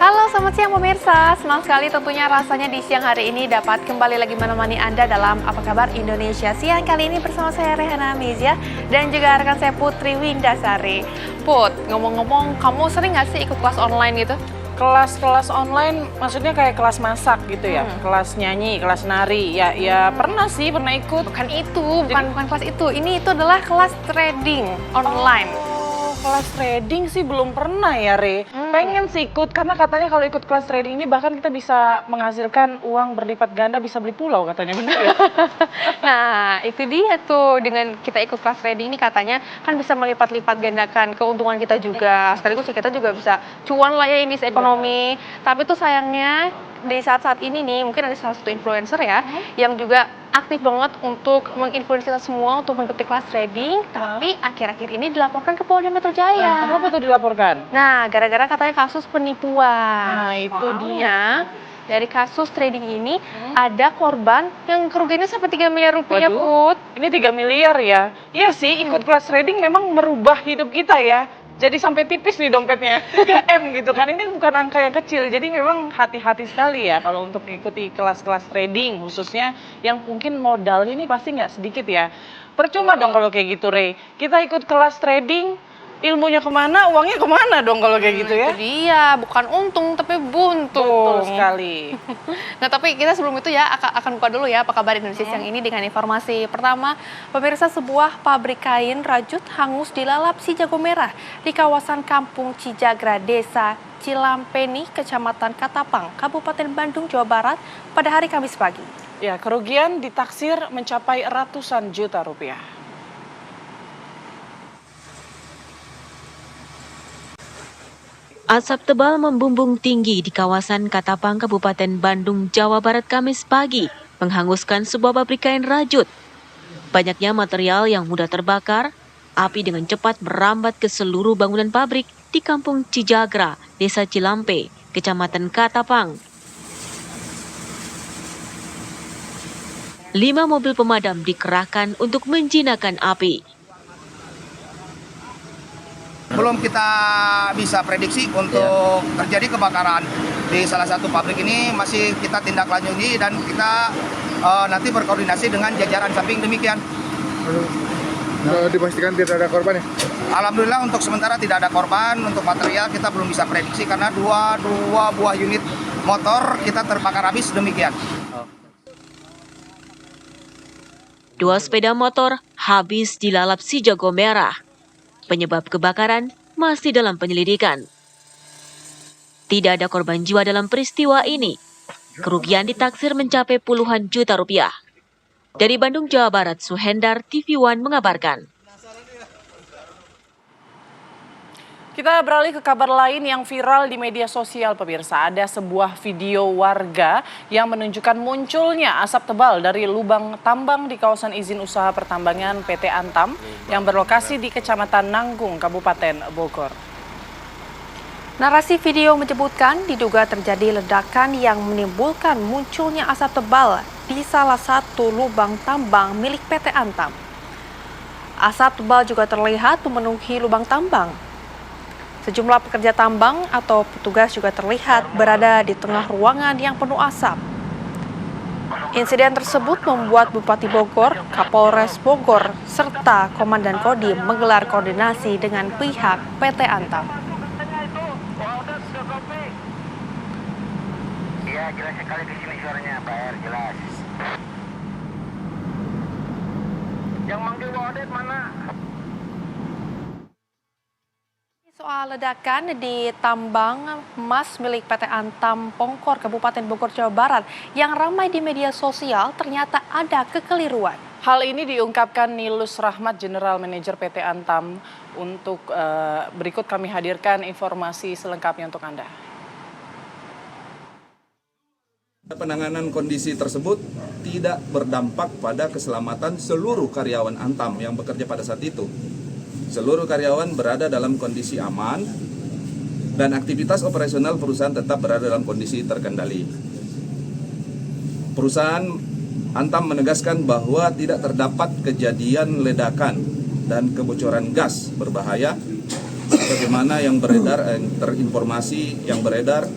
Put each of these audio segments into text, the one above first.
Halo, selamat siang pemirsa. Senang sekali tentunya rasanya di siang hari ini dapat kembali lagi menemani Anda dalam Apa Kabar Indonesia Siang. Kali ini bersama saya Rehana Mizia dan juga rekan saya Putri Windasari. Put, ngomong-ngomong, kamu sering nggak sih ikut kelas online gitu? Kelas online maksudnya kayak kelas masak gitu ya? Kelas nyanyi, kelas nari. Ya pernah sih, pernah ikut. Bukan kelas itu. Ini itu adalah kelas trading online. Oh, kelas trading sih belum pernah ya, Re. Pengen sih ikut, karena katanya kalau ikut kelas trading ini bahkan kita bisa menghasilkan uang berlipat ganda, bisa beli pulau katanya, bener ya? Nah, itu dia tuh, dengan kita ikut kelas trading ini katanya kan bisa melipat-lipat gandakan keuntungan kita juga. Sekaligus kita juga bisa cuan lah ya ini ekonomi. Tapi tuh sayangnya di saat-saat ini nih, mungkin ada salah satu influencer ya yang juga aktif banget untuk menginfluence kita semua untuk mengikuti kelas trading, tapi akhir-akhir ini dilaporkan ke Polda Metro Jaya. Kenapa tuh dilaporkan? Nah, gara-gara katanya kasus penipuan. Nah, itu Soalnya, dari kasus trading ini ada korban yang kerugiannya sampai 3 miliar rupiah, Waduh. Put. Ini 3 miliar ya? Iya sih, ikut kelas trading memang merubah hidup kita ya. Jadi sampai tipis nih dompetnya, 3M gitu kan. Ini bukan angka yang kecil, jadi memang hati-hati sekali ya kalau untuk mengikuti kelas-kelas trading. Khususnya yang mungkin modalnya ini pasti nggak sedikit ya. Percuma dong kalau kayak gitu, Rey. Kita ikut kelas trading, ilmunya kemana, uangnya kemana dong kalau kayak gitu ya? Itu dia, bukan untung tapi buntung. Betul sekali. Nah, tapi kita sebelum itu ya akan buka dulu ya Apa Kabar Indonesia Siang ini dengan informasi pertama. Pemirsa, sebuah pabrik kain rajut hangus dilalap si jago merah di kawasan Kampung Cijagra, Desa Cilampeni, Kecamatan Katapang, Kabupaten Bandung, Jawa Barat pada hari Kamis pagi. Ya, kerugian ditaksir mencapai ratusan juta rupiah. Asap tebal membumbung tinggi di kawasan Katapang, Kabupaten Bandung, Jawa Barat Kamis pagi, menghanguskan sebuah pabrik kain rajut. Banyaknya material yang mudah terbakar, api dengan cepat merambat ke seluruh bangunan pabrik di Kampung Cijagra, Desa Cilampe, Kecamatan Katapang. 5 mobil pemadam dikerahkan untuk menjinakkan api. Belum kita bisa prediksi untuk terjadi kebakaran di salah satu pabrik ini, masih kita tindak lanjuti dan kita nanti berkoordinasi dengan jajaran samping demikian. Dipastikan tidak ada korban ya? Alhamdulillah untuk sementara tidak ada korban. Untuk material kita belum bisa prediksi karena dua buah unit motor kita terbakar habis demikian. 2 sepeda motor habis dilalap si jago merah. Penyebab kebakaran masih dalam penyelidikan. Tidak ada korban jiwa dalam peristiwa ini. Kerugian ditaksir mencapai puluhan juta rupiah. Dari Bandung, Jawa Barat, Suhendar, TV One mengabarkan. Kita beralih ke kabar lain yang viral di media sosial, pemirsa. Ada sebuah video warga yang menunjukkan munculnya asap tebal dari lubang tambang di kawasan izin usaha pertambangan PT Antam yang berlokasi di Kecamatan Nanggung, Kabupaten Bogor. Narasi video menyebutkan diduga terjadi ledakan yang menimbulkan munculnya asap tebal di salah satu lubang tambang milik PT Antam. Asap tebal juga terlihat memenuhi lubang tambang. Sejumlah pekerja tambang atau petugas juga terlihat berada di tengah ruangan yang penuh asap. Insiden tersebut membuat Bupati Bogor, Kapolres Bogor, serta Komandan Kodim menggelar koordinasi dengan pihak PT Antam. Iya, jelas sekali di sini suaranya, Pak R, jelas. Yang manggil Wadet mana? Soal ledakan di tambang emas milik PT Antam Pongkor, Kabupaten Bogor, Jawa Barat yang ramai di media sosial, ternyata ada kekeliruan. Hal ini diungkapkan Nilus Rahmat, General Manager PT Antam. Untuk berikut kami hadirkan informasi selengkapnya untuk Anda. Penanganan kondisi tersebut tidak berdampak pada keselamatan seluruh karyawan Antam yang bekerja pada saat itu. Seluruh karyawan berada dalam kondisi aman dan aktivitas operasional perusahaan tetap berada dalam kondisi terkendali. Perusahaan Antam menegaskan bahwa tidak terdapat kejadian ledakan dan kebocoran gas berbahaya sebagaimana yang beredar, terinformasi yang beredar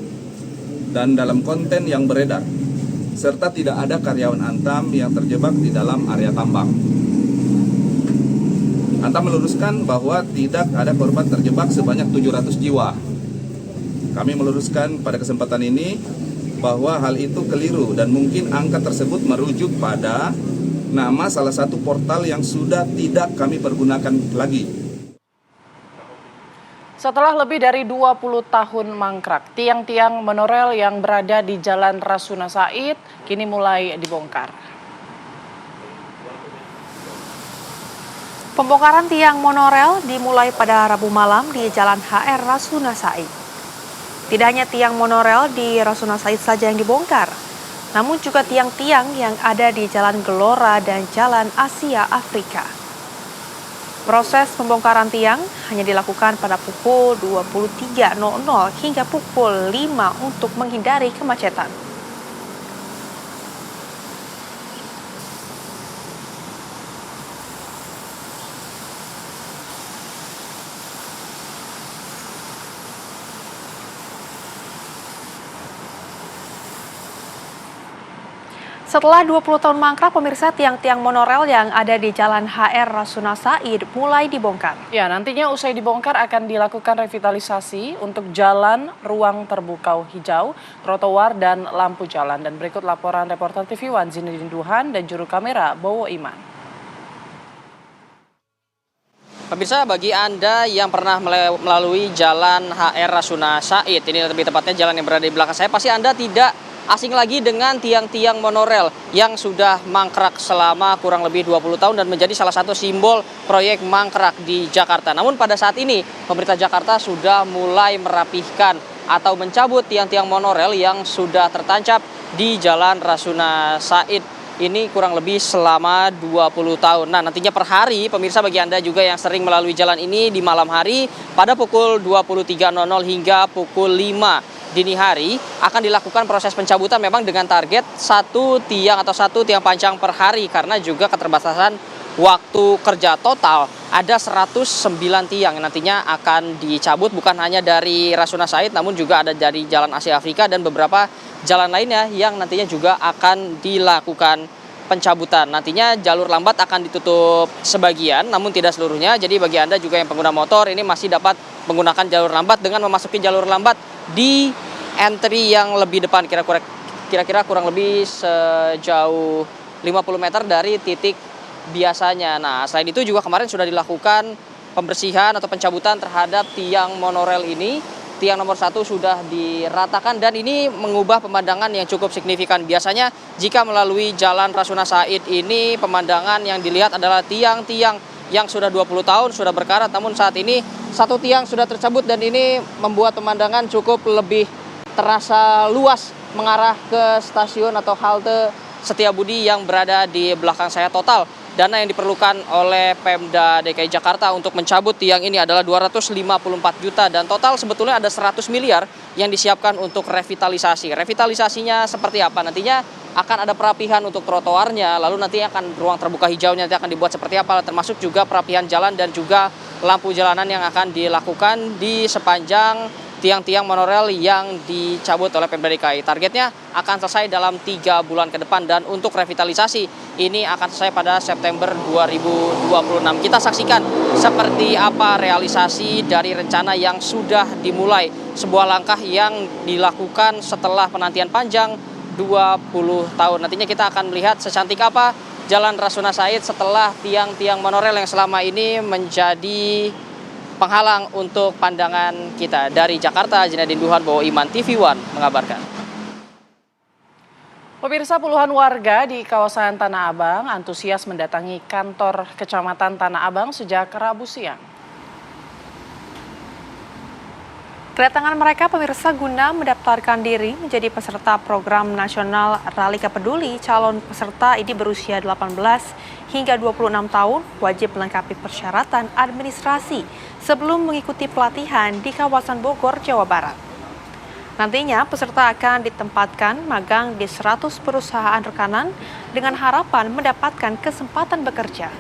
dan dalam konten yang beredar, serta tidak ada karyawan Antam yang terjebak di dalam area tambang. Antam meluruskan bahwa tidak ada korban terjebak sebanyak 700 jiwa. Kami meluruskan pada kesempatan ini bahwa hal itu keliru dan mungkin angka tersebut merujuk pada nama salah satu portal yang sudah tidak kami pergunakan lagi. Setelah lebih dari 20 tahun mangkrak, tiang-tiang monorel yang berada di Jalan Rasuna Said kini mulai dibongkar. Pembongkaran tiang monorel dimulai pada Rabu malam di Jalan HR Rasuna Said. Tidak hanya tiang monorel di Rasuna Said saja yang dibongkar, namun juga tiang-tiang yang ada di Jalan Gelora dan Jalan Asia Afrika. Proses pembongkaran tiang hanya dilakukan pada pukul 23.00 hingga pukul 5 untuk menghindari kemacetan. Setelah 20 tahun mangkrak, pemirsa, tiang-tiang monorel yang ada di Jalan HR Rasuna Said mulai dibongkar. Ya, nantinya usai dibongkar akan dilakukan revitalisasi untuk jalan, ruang terbuka hijau, trotoar, dan lampu jalan. Dan berikut laporan reporter TV One Zinedine Duhan dan juru kamera Bowo Iman. Pemirsa, bagi Anda yang pernah melalui Jalan HR Rasuna Said, ini lebih tepatnya jalan yang berada di belakang saya, pasti Anda tidak asing lagi dengan tiang-tiang monorel yang sudah mangkrak selama kurang lebih 20 tahun dan menjadi salah satu simbol proyek mangkrak di Jakarta. Namun pada saat ini pemerintah Jakarta sudah mulai merapihkan atau mencabut tiang-tiang monorel yang sudah tertancap di Jalan Rasuna Said ini kurang lebih selama 20 tahun. Nah, nantinya per hari, pemirsa, bagi Anda juga yang sering melalui jalan ini di malam hari pada pukul 23.00 hingga pukul 5 dini hari akan dilakukan proses pencabutan memang dengan target satu tiang panjang per hari karena juga keterbatasan waktu kerja. Total ada 109 tiang yang nantinya akan dicabut, bukan hanya dari Rasuna Said namun juga ada dari Jalan Asia Afrika dan beberapa jalan lainnya yang nantinya juga akan dilakukan pencabutan. Nantinya jalur lambat akan ditutup sebagian namun tidak seluruhnya. Jadi bagi Anda juga yang pengguna motor ini masih dapat menggunakan jalur lambat dengan memasuki jalur lambat di entry yang lebih depan, kira-kira kurang lebih sejauh 50 meter dari titik biasanya. Nah, selain itu juga kemarin sudah dilakukan pembersihan atau pencabutan terhadap tiang monorel ini. Tiang nomor 1 sudah diratakan dan ini mengubah pemandangan yang cukup signifikan. Biasanya jika melalui Jalan Rasuna Said ini pemandangan yang dilihat adalah tiang-tiang yang sudah 20 tahun sudah berkarat, namun saat ini satu tiang sudah tercabut dan ini membuat pemandangan cukup lebih terasa luas mengarah ke stasiun atau halte Setiabudi yang berada di belakang saya. Total dana yang diperlukan oleh Pemda DKI Jakarta untuk mencabut tiang ini adalah 254 juta dan total sebetulnya ada 100 miliar yang disiapkan untuk revitalisasi. Revitalisasinya seperti apa? Nantinya akan ada perapihan untuk trotoarnya, lalu nanti akan ruang terbuka hijaunya nanti akan dibuat seperti apa, termasuk juga perapihan jalan dan juga lampu jalanan yang akan dilakukan di sepanjang tiang-tiang monorel yang dicabut oleh Pemda DKI. Targetnya akan selesai dalam 3 bulan ke depan dan untuk revitalisasi ini akan selesai pada September 2026. Kita saksikan seperti apa realisasi dari rencana yang sudah dimulai. Sebuah langkah yang dilakukan setelah penantian panjang 20 tahun. Nantinya kita akan melihat secantik apa Jalan Rasuna Said setelah tiang-tiang monorel yang selama ini menjadi penghalang untuk pandangan kita. Dari Jakarta, Zinedine Duhan, Bowo Iman, TV One mengabarkan. Pemirsa, puluhan warga di kawasan Tanah Abang antusias mendatangi kantor Kecamatan Tanah Abang sejak Rabu siang. Kedatangan mereka, pemirsa, guna mendaftarkan diri menjadi peserta program nasional Ralika Peduli. Calon peserta ini berusia 18 hingga 26 tahun, wajib melengkapi persyaratan administrasi sebelum mengikuti pelatihan di kawasan Bogor, Jawa Barat. Nantinya peserta akan ditempatkan magang di 100 perusahaan rekanan dengan harapan mendapatkan kesempatan bekerja.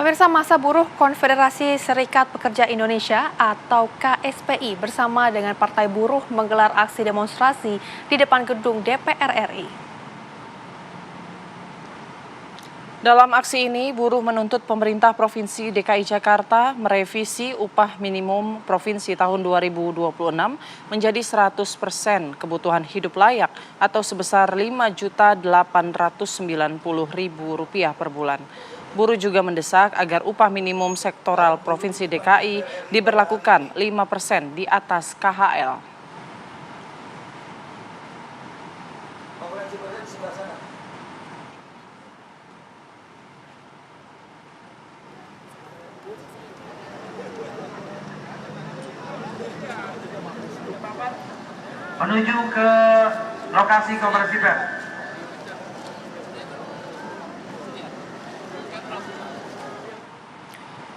Pemirsa, masa buruh Konfederasi Serikat Pekerja Indonesia atau KSPI bersama dengan Partai Buruh menggelar aksi demonstrasi di depan gedung DPR RI. Dalam aksi ini, buruh menuntut pemerintah Provinsi DKI Jakarta merevisi upah minimum provinsi tahun 2026 menjadi 100% kebutuhan hidup layak atau sebesar Rp5.890.000 per bulan. Buruh juga mendesak agar upah minimum sektoral Provinsi DKI diberlakukan 5% di atas KHL. Menuju ke lokasi konferensi pers.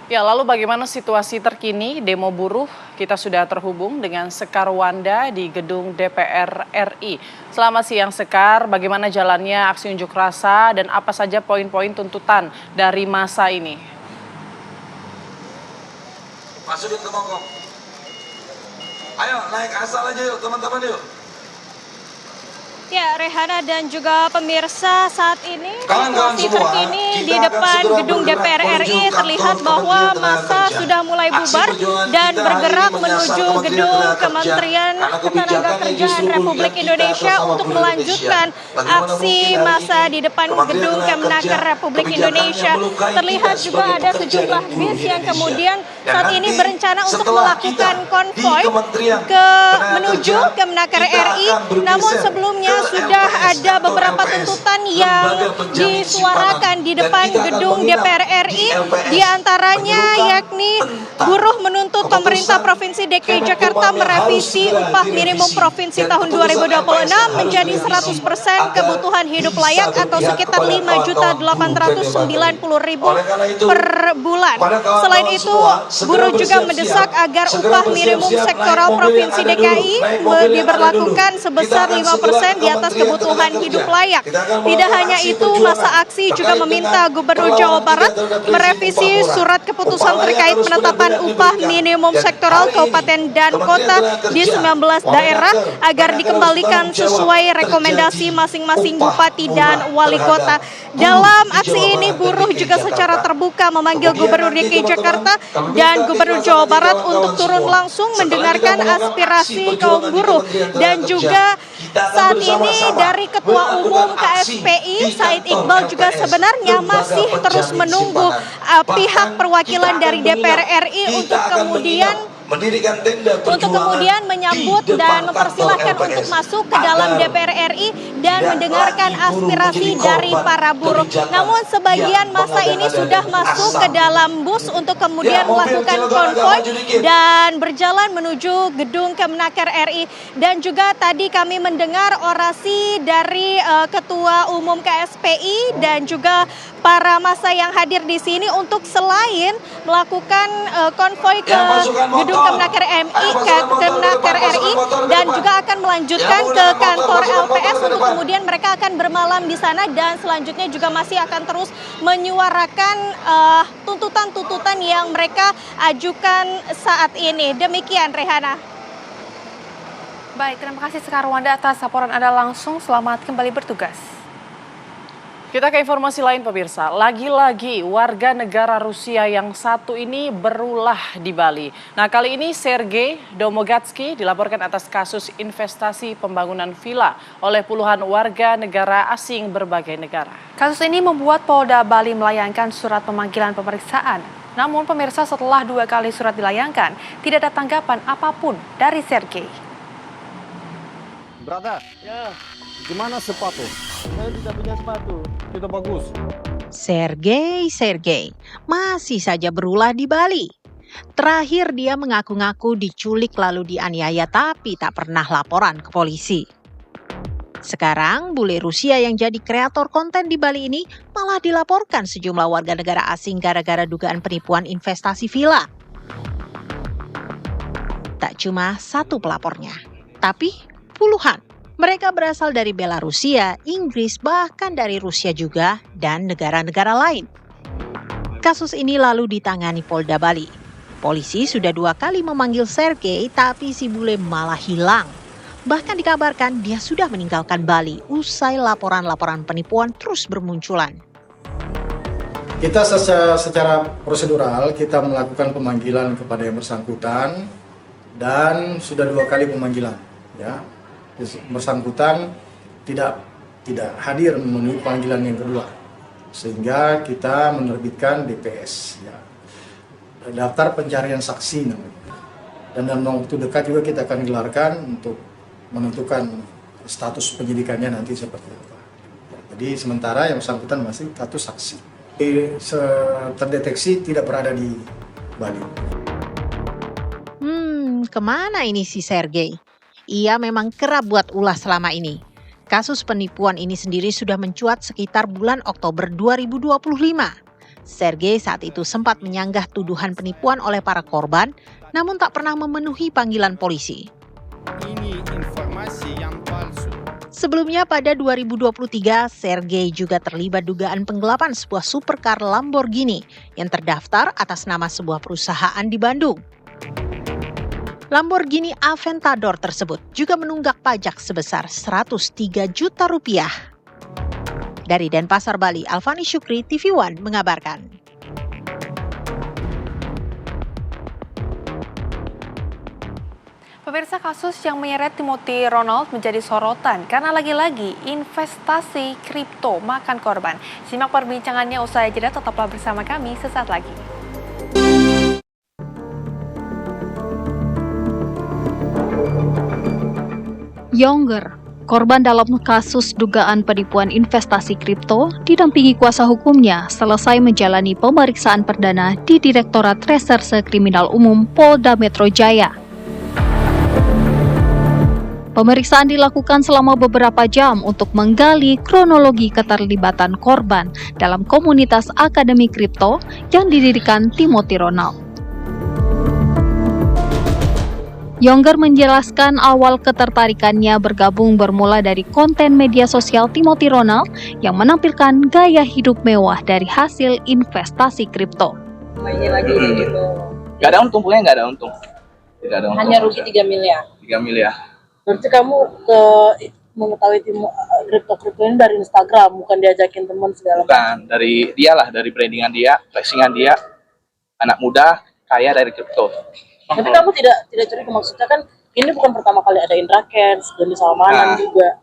Ya, lalu bagaimana situasi terkini demo buruh? Kita sudah terhubung dengan Sekar Wanda di gedung DPR RI. Selamat siang Sekar, bagaimana jalannya aksi unjuk rasa dan apa saja poin-poin tuntutan dari masa ini? Masukin ke mongkok. Ayo naik asal aja yuk teman-teman yuk. Ya, Rehana dan juga pemirsa, saat ini Kawan-kawan situasi semua, terkini kita di akan depan segera gedung bergerak DPR RI menuju terlihat kantor bahwa Kementerian Tenaga massa Kerja. sudah mulai Aksi bubar perjuangan dan kita hari bergerak ini menyasar menuju Kementerian gedung Tenaga Kerja, Kementerian karena Tenaga kebijakannya Kerjaan justru Republik merugikan kita Indonesia bersama untuk buruh melanjutkan Indonesia. Bagaimana aksi mungkin hari massa ini di depan Kementerian gedung Tenaga Kemenaker Kerja, Republik kebijakannya Indonesia. melukai Terlihat kita juga sebagai ada pekerja sejumlah dan buruh bis yang Indonesia. kemudian Dan saat nanti ini berencana untuk setelah melakukan kita konvoy di Kementerian ke Tenaga menuju Kerja, Kemenaker kita RI. akan bergeser Namun sebelumnya ke sudah LPS, ada kantor beberapa LPS, tuntutan yang lembaga penjamin disuarakan simpanan. di Dan depan kita akan gedung menginap DPR di RI, LPS, di antaranya menyerukan yakni tentang buruh menuntut pemerintah keputusan Provinsi DKI Kemenkumham Jakarta yang merevisi harus segera upah direvisi. minimum provinsi Dan tahun keputusan 2026 LPS yang menjadi harus direvisi 100% agar kebutuhan hidup bisa layak atau berpihak sekitar kepada kawan-kawan buruh 5.890.000 Oleh karena itu, per bulan. kepada kawan-kawan Selain itu, semua, segera buruh juga bersiap-siap, mendesak agar segera upah minimum bersiap-siap, sektoral naik mobil Provinsi yang ada DKI dulu, naik mobil yang ada diberlakukan dulu. sebesar Kita akan 5% di segera ke atas Kementerian kebutuhan Tenaga hidup Kerja. layak. Kita akan Tidak melakukan hanya aksi itu, perjuangan masa aksi juga terkait meminta dengan Gubernur perlawanan Jawa Barat kita terhadap rezim merevisi upah murah. surat keputusan Upah layak terkait harus penetapan benar-benar upah diberikan. minimum Dan sektoral hari ini, kabupaten dan Kementerian kota Tenaga di Kerja, 19 daerah Wamenaker, agar harus dikembalikan bertanggung jawab sesuai rekomendasi terjadi masing-masing upah bupati murah dan wali terhadap kota. buruh Dalam di aksi Jawa ini Barat dan buruh DKI juga secara Jakarta. terbuka memanggil Kemudian Gubernur nanti, DKI teman-teman, Jakarta kami dan minta Gubernur dilaksanakan Jawa Barat kawan-kawan untuk turun semua. langsung Setelah mendengarkan kita melakukan aspirasi aksi kaum perjuangan di buruh. Kementerian Tenaga Dan Kerja, juga kita akan saat ini bersama-sama dari Ketua melakukan Umum aksi KSPI di Said kantor Iqbal juga LPS, sebenarnya lembaga masih terus penjamin menunggu simpanan. pihak Bahkan perwakilan kita dari akan DPR menginap, RI kita untuk akan kemudian menginap, mendirikan tenda untuk kemudian menyambut dan mempersilahkan untuk masuk ke dalam DPR RI dan mendengarkan aspirasi dari para buruh. Namun sebagian masa ini sudah masuk ke dalam bus untuk kemudian melakukan konvoy dan berjalan menuju gedung Kemenaker RI. Dan juga tadi kami mendengar orasi dari Ketua Umum KSPI dan juga para massa yang hadir di sini untuk selain melakukan konvoy ke gedung Kemenaker RI dan juga akan melanjutkan ke kantor LPS untuk kemudian mereka akan bermalam di sana dan selanjutnya juga masih akan terus menyuarakan tuntutan-tuntutan yang mereka ajukan saat ini. Demikian, Rehana. Baik, terima kasih Sekar Wanda atas laporan Anda langsung. Selamat kembali bertugas. Kita ke informasi lain pemirsa, lagi-lagi warga negara Rusia yang satu ini berulah di Bali. Nah kali ini Sergei Domogatsky dilaporkan atas kasus investasi pembangunan villa oleh puluhan warga negara asing berbagai negara. Kasus ini membuat Polda Bali melayangkan surat pemanggilan pemeriksaan. Namun pemirsa, setelah 2 kali surat dilayangkan, tidak ada tanggapan apapun dari Sergei. Brother, ya, gimana sepatu? Saya tidak punya sepatu, tidak bagus. Sergei masih saja berulah di Bali. Terakhir dia mengaku-ngaku diculik lalu dianiaya tapi tak pernah laporan ke polisi. Sekarang bule Rusia yang jadi kreator konten di Bali ini malah dilaporkan sejumlah warga negara asing gara-gara dugaan penipuan investasi villa. Tak cuma satu pelapornya, tapi puluhan. Mereka berasal dari Belarusia, Inggris, bahkan dari Rusia juga, dan negara-negara lain. Kasus ini lalu ditangani Polda Bali. Polisi sudah 2 kali memanggil Sergei, tapi si bule malah hilang. Bahkan dikabarkan dia sudah meninggalkan Bali usai laporan-laporan penipuan terus bermunculan. Kita secara prosedural kita melakukan pemanggilan kepada yang bersangkutan dan sudah 2 kali pemanggilan. Ya, bersangkutan tidak hadir memenuhi panggilan yang kedua, sehingga kita menerbitkan DPS. Ya. Daftar pencarian saksi namanya. Dan dalam waktu dekat juga kita akan gelarkan untuk menentukan status penyidikannya nanti seperti apa. Jadi sementara yang bersangkutan masih status saksi. Terdeteksi tidak berada di Bali. Kemana ini si Sergei? Ia memang kerap buat ulah selama ini. Kasus penipuan ini sendiri sudah mencuat sekitar bulan Oktober 2025. Sergei saat itu sempat menyanggah tuduhan penipuan oleh para korban, namun tak pernah memenuhi panggilan polisi. Ini informasi yang palsu. Sebelumnya pada 2023, Sergei juga terlibat dugaan penggelapan sebuah supercar Lamborghini yang terdaftar atas nama sebuah perusahaan di Bandung. Lamborghini Aventador tersebut juga menunggak pajak sebesar 103 juta rupiah. Dari Denpasar, Bali, Alfani Syukri, TV One mengabarkan. Pemirsa, kasus yang menyeret Timothy Ronald menjadi sorotan karena lagi-lagi investasi kripto makan korban. Simak perbincangannya usai jeda, tetaplah bersama kami sesaat lagi. Younger, korban dalam kasus dugaan penipuan investasi kripto, didampingi kuasa hukumnya selesai menjalani pemeriksaan perdana di Direktorat Reserse Kriminal Umum Polda Metro Jaya. Pemeriksaan dilakukan selama beberapa jam untuk menggali kronologi keterlibatan korban dalam komunitas akademi kripto yang didirikan Timothy Ronald. Younger menjelaskan awal ketertarikannya bergabung bermula dari konten media sosial Timothy Ronald yang menampilkan gaya hidup mewah dari hasil investasi kripto. Mainnya lagi gitu. Gak ada untung, pokoknya gak ada untung. Tidak ada untung. Hanya rugi 3 miliar. 3 miliar. Berarti kamu mengetahui kripto ini dari Instagram, bukan diajakin teman segala macam? Bukan, dari dia lah, dari brandingan dia, flexingan dia, anak muda, kaya dari kripto. Tapi kamu tidak curiga, maksudnya kan ini bukan pertama kali ada Indrakens, jenis Salmanan juga.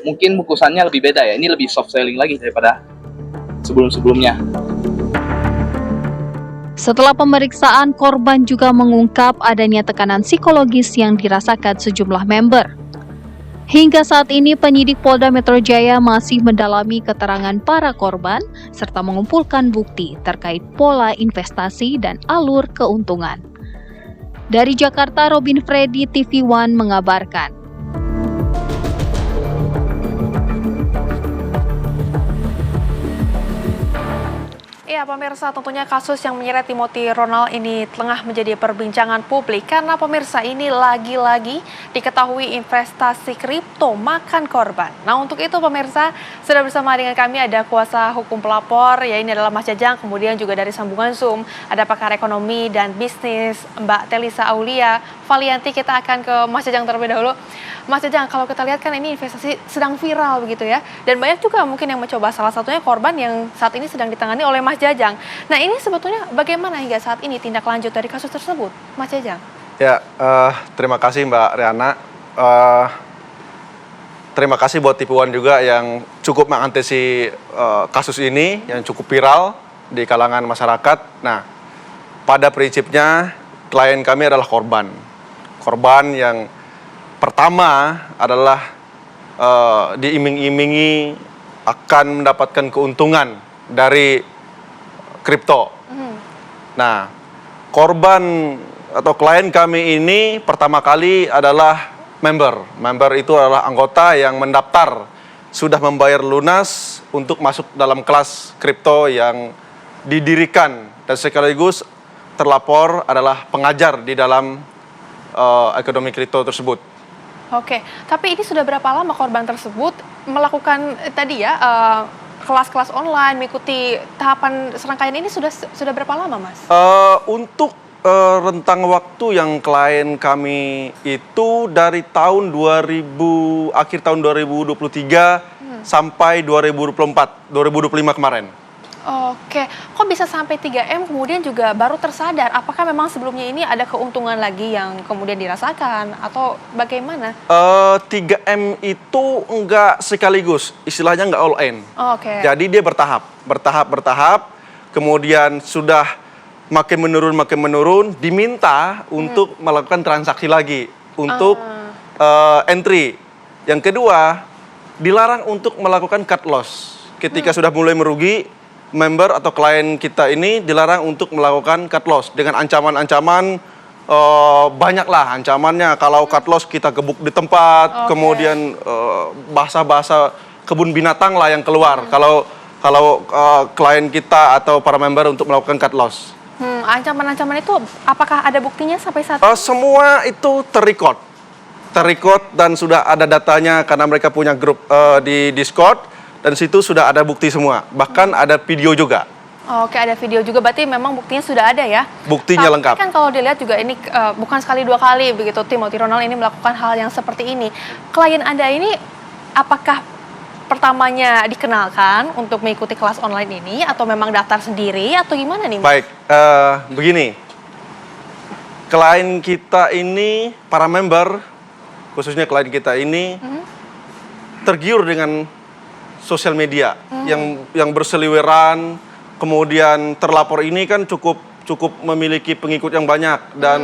Mungkin bungkusannya lebih beda ya, ini lebih soft selling lagi daripada sebelum-sebelumnya. Setelah pemeriksaan, korban juga mengungkap adanya tekanan psikologis yang dirasakan sejumlah member. Hingga saat ini penyidik Polda Metro Jaya masih mendalami keterangan para korban serta mengumpulkan bukti terkait pola investasi dan alur keuntungan. Dari Jakarta, Robin Freddy, TV One mengabarkan. Ya, pemirsa, tentunya kasus yang menyeret Timothy Ronald ini tengah menjadi perbincangan publik karena pemirsa ini lagi-lagi diketahui investasi kripto makan korban. Nah, untuk itu pemirsa, sudah bersama dengan kami ada kuasa hukum pelapor, ya ini adalah Mas Jajang, kemudian juga dari sambungan Zoom ada pakar ekonomi dan bisnis Mbak Telisa Aulia Valianti. Kita akan ke Mas Jajang terlebih dahulu. Mas Jajang, kalau kita lihat kan ini investasi sedang viral begitu ya, dan banyak juga mungkin yang mencoba, salah satunya korban yang saat ini sedang ditangani oleh Mas Jajang. Nah, ini sebetulnya bagaimana hingga saat ini tindak lanjut dari kasus tersebut, Mas Jajang? Ya, terima kasih Mbak Riana. Terima kasih buat TV One juga yang cukup mengantisipasi kasus ini yang cukup viral di kalangan masyarakat. Nah, pada prinsipnya klien kami adalah korban. Korban yang pertama adalah diiming-imingi akan mendapatkan keuntungan dari kripto. Nah, korban atau klien kami ini pertama kali adalah member. Member itu adalah anggota yang mendaftar, sudah membayar lunas untuk masuk dalam kelas kripto yang didirikan, dan sekaligus terlapor adalah pengajar di dalam ekonomi kripto tersebut. Oke, tapi ini sudah berapa lama korban tersebut melakukan tadi ya kelas-kelas online, mengikuti tahapan serangkaian ini sudah berapa lama, Mas? Untuk rentang waktu yang klien kami itu dari tahun akhir tahun 2023 sampai 2025 kemarin. Oke, kok bisa sampai 3M kemudian juga baru tersadar? Apakah memang sebelumnya ini ada keuntungan lagi yang kemudian dirasakan atau bagaimana? 3M itu enggak sekaligus, istilahnya enggak all in. Oke. Jadi dia bertahap, kemudian sudah makin menurun, diminta untuk melakukan transaksi lagi, untuk entry. Yang kedua, dilarang untuk melakukan cut loss. Ketika sudah mulai merugi, member atau klien kita ini dilarang untuk melakukan cut loss dengan ancaman-ancaman banyaklah ancamannya. Kalau cut loss kita gebuk di tempat, kemudian bahasa-bahasa kebun binatang lah yang keluar. Kalau klien kita atau para member untuk melakukan cut loss. Ancaman-ancaman itu apakah ada buktinya sampai saat ini? Semua itu terrecord dan sudah ada datanya karena mereka punya grup di Discord. Dan situ sudah ada bukti semua, bahkan ada video juga. Oke, ada video juga, berarti memang buktinya sudah ada ya? Buktinya lengkap. Kan kalau dilihat juga ini bukan sekali dua kali begitu Timothy Ronald ini melakukan hal yang seperti ini. Klien Anda ini apakah pertamanya dikenalkan untuk mengikuti kelas online ini atau memang daftar sendiri atau gimana nih, Mas? Baik, begini. Klien kita ini, para member, khususnya klien kita ini, tergiur dengan sosial media yang berseliweran, kemudian terlapor ini kan cukup memiliki pengikut yang banyak dan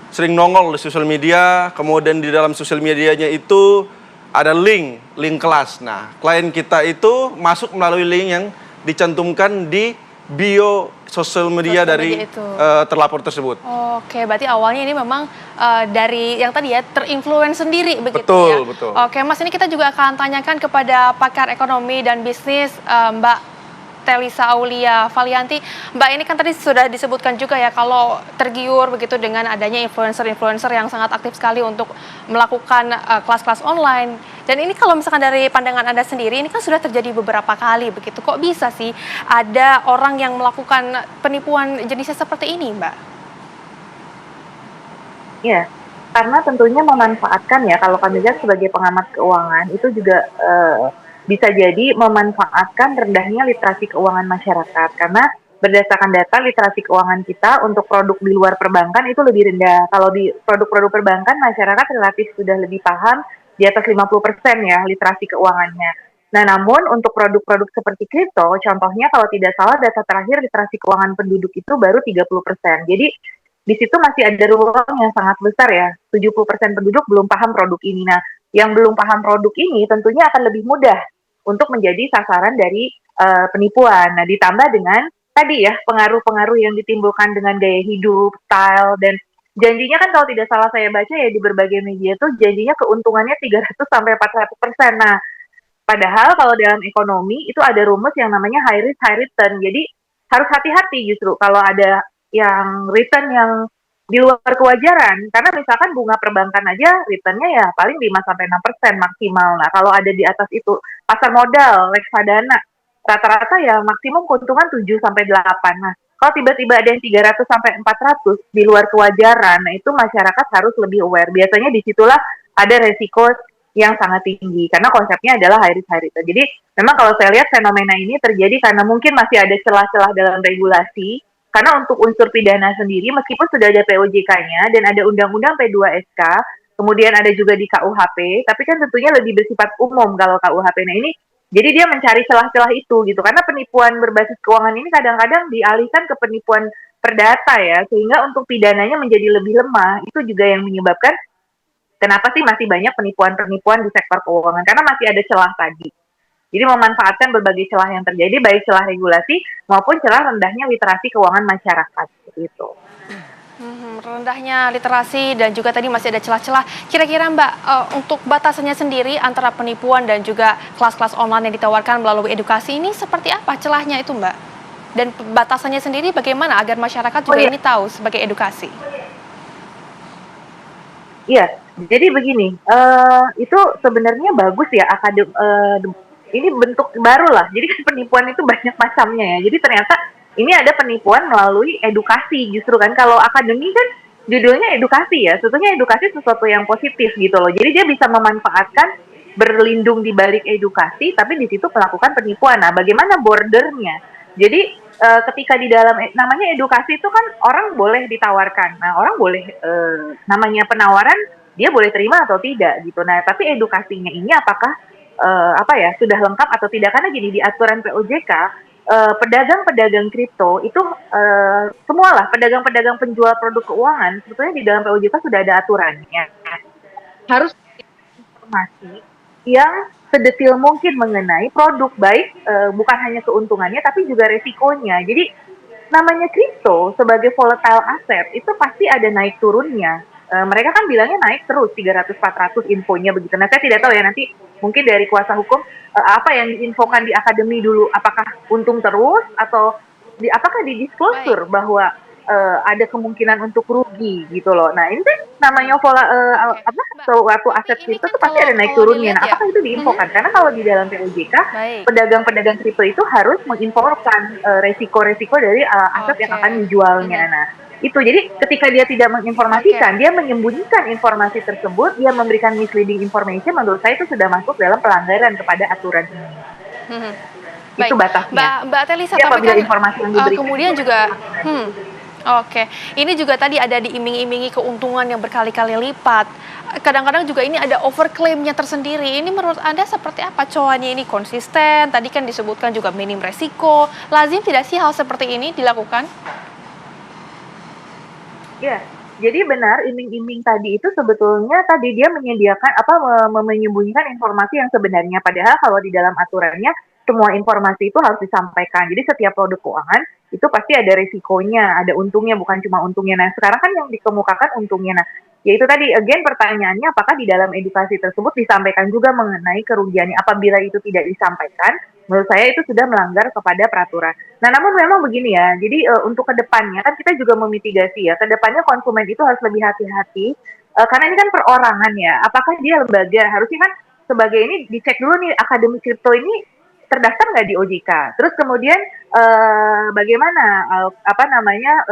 sering nongol di sosial media. Kemudian di dalam sosial medianya itu ada link kelas. Nah, klien kita itu masuk melalui link yang dicantumkan di bio sosial media dari terlapor tersebut. Oke, berarti awalnya ini memang dari yang tadi ya terinfluence sendiri begitu betul, ya. Betul. Oke, Mas, ini kita juga akan tanyakan kepada pakar ekonomi dan bisnis Mbak Telisa Aulia Valianti. Mbak, ini kan tadi sudah disebutkan juga ya kalau tergiur begitu dengan adanya influencer-influencer yang sangat aktif sekali untuk melakukan kelas-kelas online. Dan ini kalau misalkan dari pandangan Anda sendiri, ini kan sudah terjadi beberapa kali begitu. Kok bisa sih ada orang yang melakukan penipuan jenisnya seperti ini, Mbak? Iya, karena tentunya memanfaatkan ya, kalau kami lihat sebagai pengamat keuangan, itu juga bisa jadi memanfaatkan rendahnya literasi keuangan masyarakat. Karena berdasarkan data literasi keuangan kita untuk produk di luar perbankan itu lebih rendah. Kalau di produk-produk perbankan, masyarakat relatif sudah lebih paham, di atas 50% ya literasi keuangannya. Nah, namun untuk produk-produk seperti kripto, contohnya kalau tidak salah data terakhir literasi keuangan penduduk itu baru 30%. Jadi di situ masih ada ruang yang sangat besar ya. 70% penduduk belum paham produk ini. Nah, yang belum paham produk ini tentunya akan lebih mudah untuk menjadi sasaran dari penipuan. Nah, ditambah dengan tadi ya pengaruh-pengaruh yang ditimbulkan dengan gaya hidup, style, dan janjinya kan kalau tidak salah saya baca ya di berbagai media tuh janjinya keuntungannya 300-400%. Nah, padahal kalau dalam ekonomi itu ada rumus yang namanya high risk high return. Jadi harus hati-hati justru kalau ada yang return yang di luar kewajaran. Karena misalkan bunga perbankan aja returnnya ya paling 5-6% maksimal. Nah, kalau ada di atas itu pasar modal, reksadana, rata-rata ya maksimum keuntungan 7-8. Nah, kalau tiba-tiba ada yang 300-400 di luar kewajaran, nah itu masyarakat harus lebih aware. Biasanya disitulah ada resiko yang sangat tinggi, karena konsepnya adalah high risk high return. Jadi memang kalau saya lihat fenomena ini terjadi karena mungkin masih ada celah-celah dalam regulasi, karena untuk unsur pidana sendiri, meskipun sudah ada POJK-nya dan ada Undang-Undang P2SK, kemudian ada juga di KUHP, tapi kan tentunya lebih bersifat umum kalau KUHP. Nah ini jadi dia mencari celah-celah itu gitu, karena penipuan berbasis keuangan ini kadang-kadang dialihkan ke penipuan perdata ya, sehingga untuk pidananya menjadi lebih lemah. Itu juga yang menyebabkan kenapa sih masih banyak penipuan-penipuan di sektor keuangan, karena masih ada celah tadi. Jadi memanfaatkan berbagai celah yang terjadi, baik celah regulasi maupun celah rendahnya literasi keuangan masyarakat gitu. Rendahnya literasi dan juga tadi masih ada celah-celah. Kira-kira Mbak, untuk batasannya sendiri antara penipuan dan juga kelas-kelas online yang ditawarkan melalui edukasi ini seperti apa celahnya itu Mbak? Dan batasannya sendiri bagaimana agar masyarakat juga ini tahu sebagai edukasi? Iya, jadi begini, itu sebenarnya bagus ya ini bentuk baru lah. Jadi kan penipuan itu banyak macamnya ya. Jadi ternyata ini ada penipuan melalui edukasi justru kan. Kalau akademi kan judulnya edukasi ya. Sebetulnya edukasi sesuatu yang positif gitu loh. Jadi dia bisa memanfaatkan berlindung di balik edukasi, tapi di situ melakukan penipuan. Nah, bagaimana bordernya? Jadi ketika di dalam namanya edukasi itu kan orang boleh ditawarkan. Nah, orang boleh namanya penawaran dia boleh terima atau tidak gitu. Nah, tapi edukasinya ini apakah sudah lengkap atau tidak? Karena gini di aturan POJK pedagang-pedagang kripto itu semualah pedagang-pedagang penjual produk keuangan sebetulnya di dalam POJK sudah ada aturannya. Harus informasi yang sedetil mungkin mengenai produk baik bukan hanya keuntungannya tapi juga resikonya. Jadi namanya kripto sebagai volatile asset itu pasti ada naik turunnya. Mereka kan bilangnya naik terus 300-400 infonya begitu. Nah, saya tidak tahu ya nanti mungkin dari kuasa hukum apa yang diinfokan di akademi dulu apakah untung terus atau apakah di disclosure bahwa ada kemungkinan untuk rugi gitu loh. Nah, ini kan namanya suatu aset kripto itu pasti ada naik turunnya. Nah, apakah itu diinfokan? Karena kalau di dalam POJK, pedagang-pedagang kripto itu harus menginfokan resiko-resiko dari aset yang akan dijualnya. Nah, itu jadi ketika dia tidak menginformasikan, dia menyembunyikan informasi tersebut, dia memberikan misleading information, menurut saya itu sudah masuk dalam pelanggaran kepada aturan ini. Itu batasnya. Mbak Telisa, tapi kan informasi yang diberikan kemudian juga Oke, ini juga tadi ada diiming-imingi keuntungan yang berkali-kali lipat. Kadang-kadang juga ini ada overclaim-nya tersendiri. Ini menurut Anda seperti apa coannya ini konsisten? Tadi kan disebutkan juga minim resiko. Lazim tidak sih hal seperti ini dilakukan? Ya, jadi benar iming-iming tadi itu sebetulnya tadi dia menyediakan menyembunyikan informasi yang sebenarnya. Padahal kalau di dalam aturannya semua informasi itu harus disampaikan. Jadi setiap produk keuangan itu pasti ada resikonya, ada untungnya, bukan cuma untungnya. Nah, sekarang kan yang dikemukakan untungnya. Nah, yaitu tadi, again pertanyaannya apakah di dalam edukasi tersebut disampaikan juga mengenai kerugiannya. Apabila itu tidak disampaikan, menurut saya itu sudah melanggar kepada peraturan. Nah, namun memang begini ya, jadi untuk kedepannya kan kita juga memitigasi ya, kedepannya konsumen itu harus lebih hati-hati, karena ini kan perorangan ya, apakah dia lembaga, harusnya kan sebagai ini dicek dulu nih, akademi kripto ini terdaftar nggak di OJK, terus kemudian bagaimana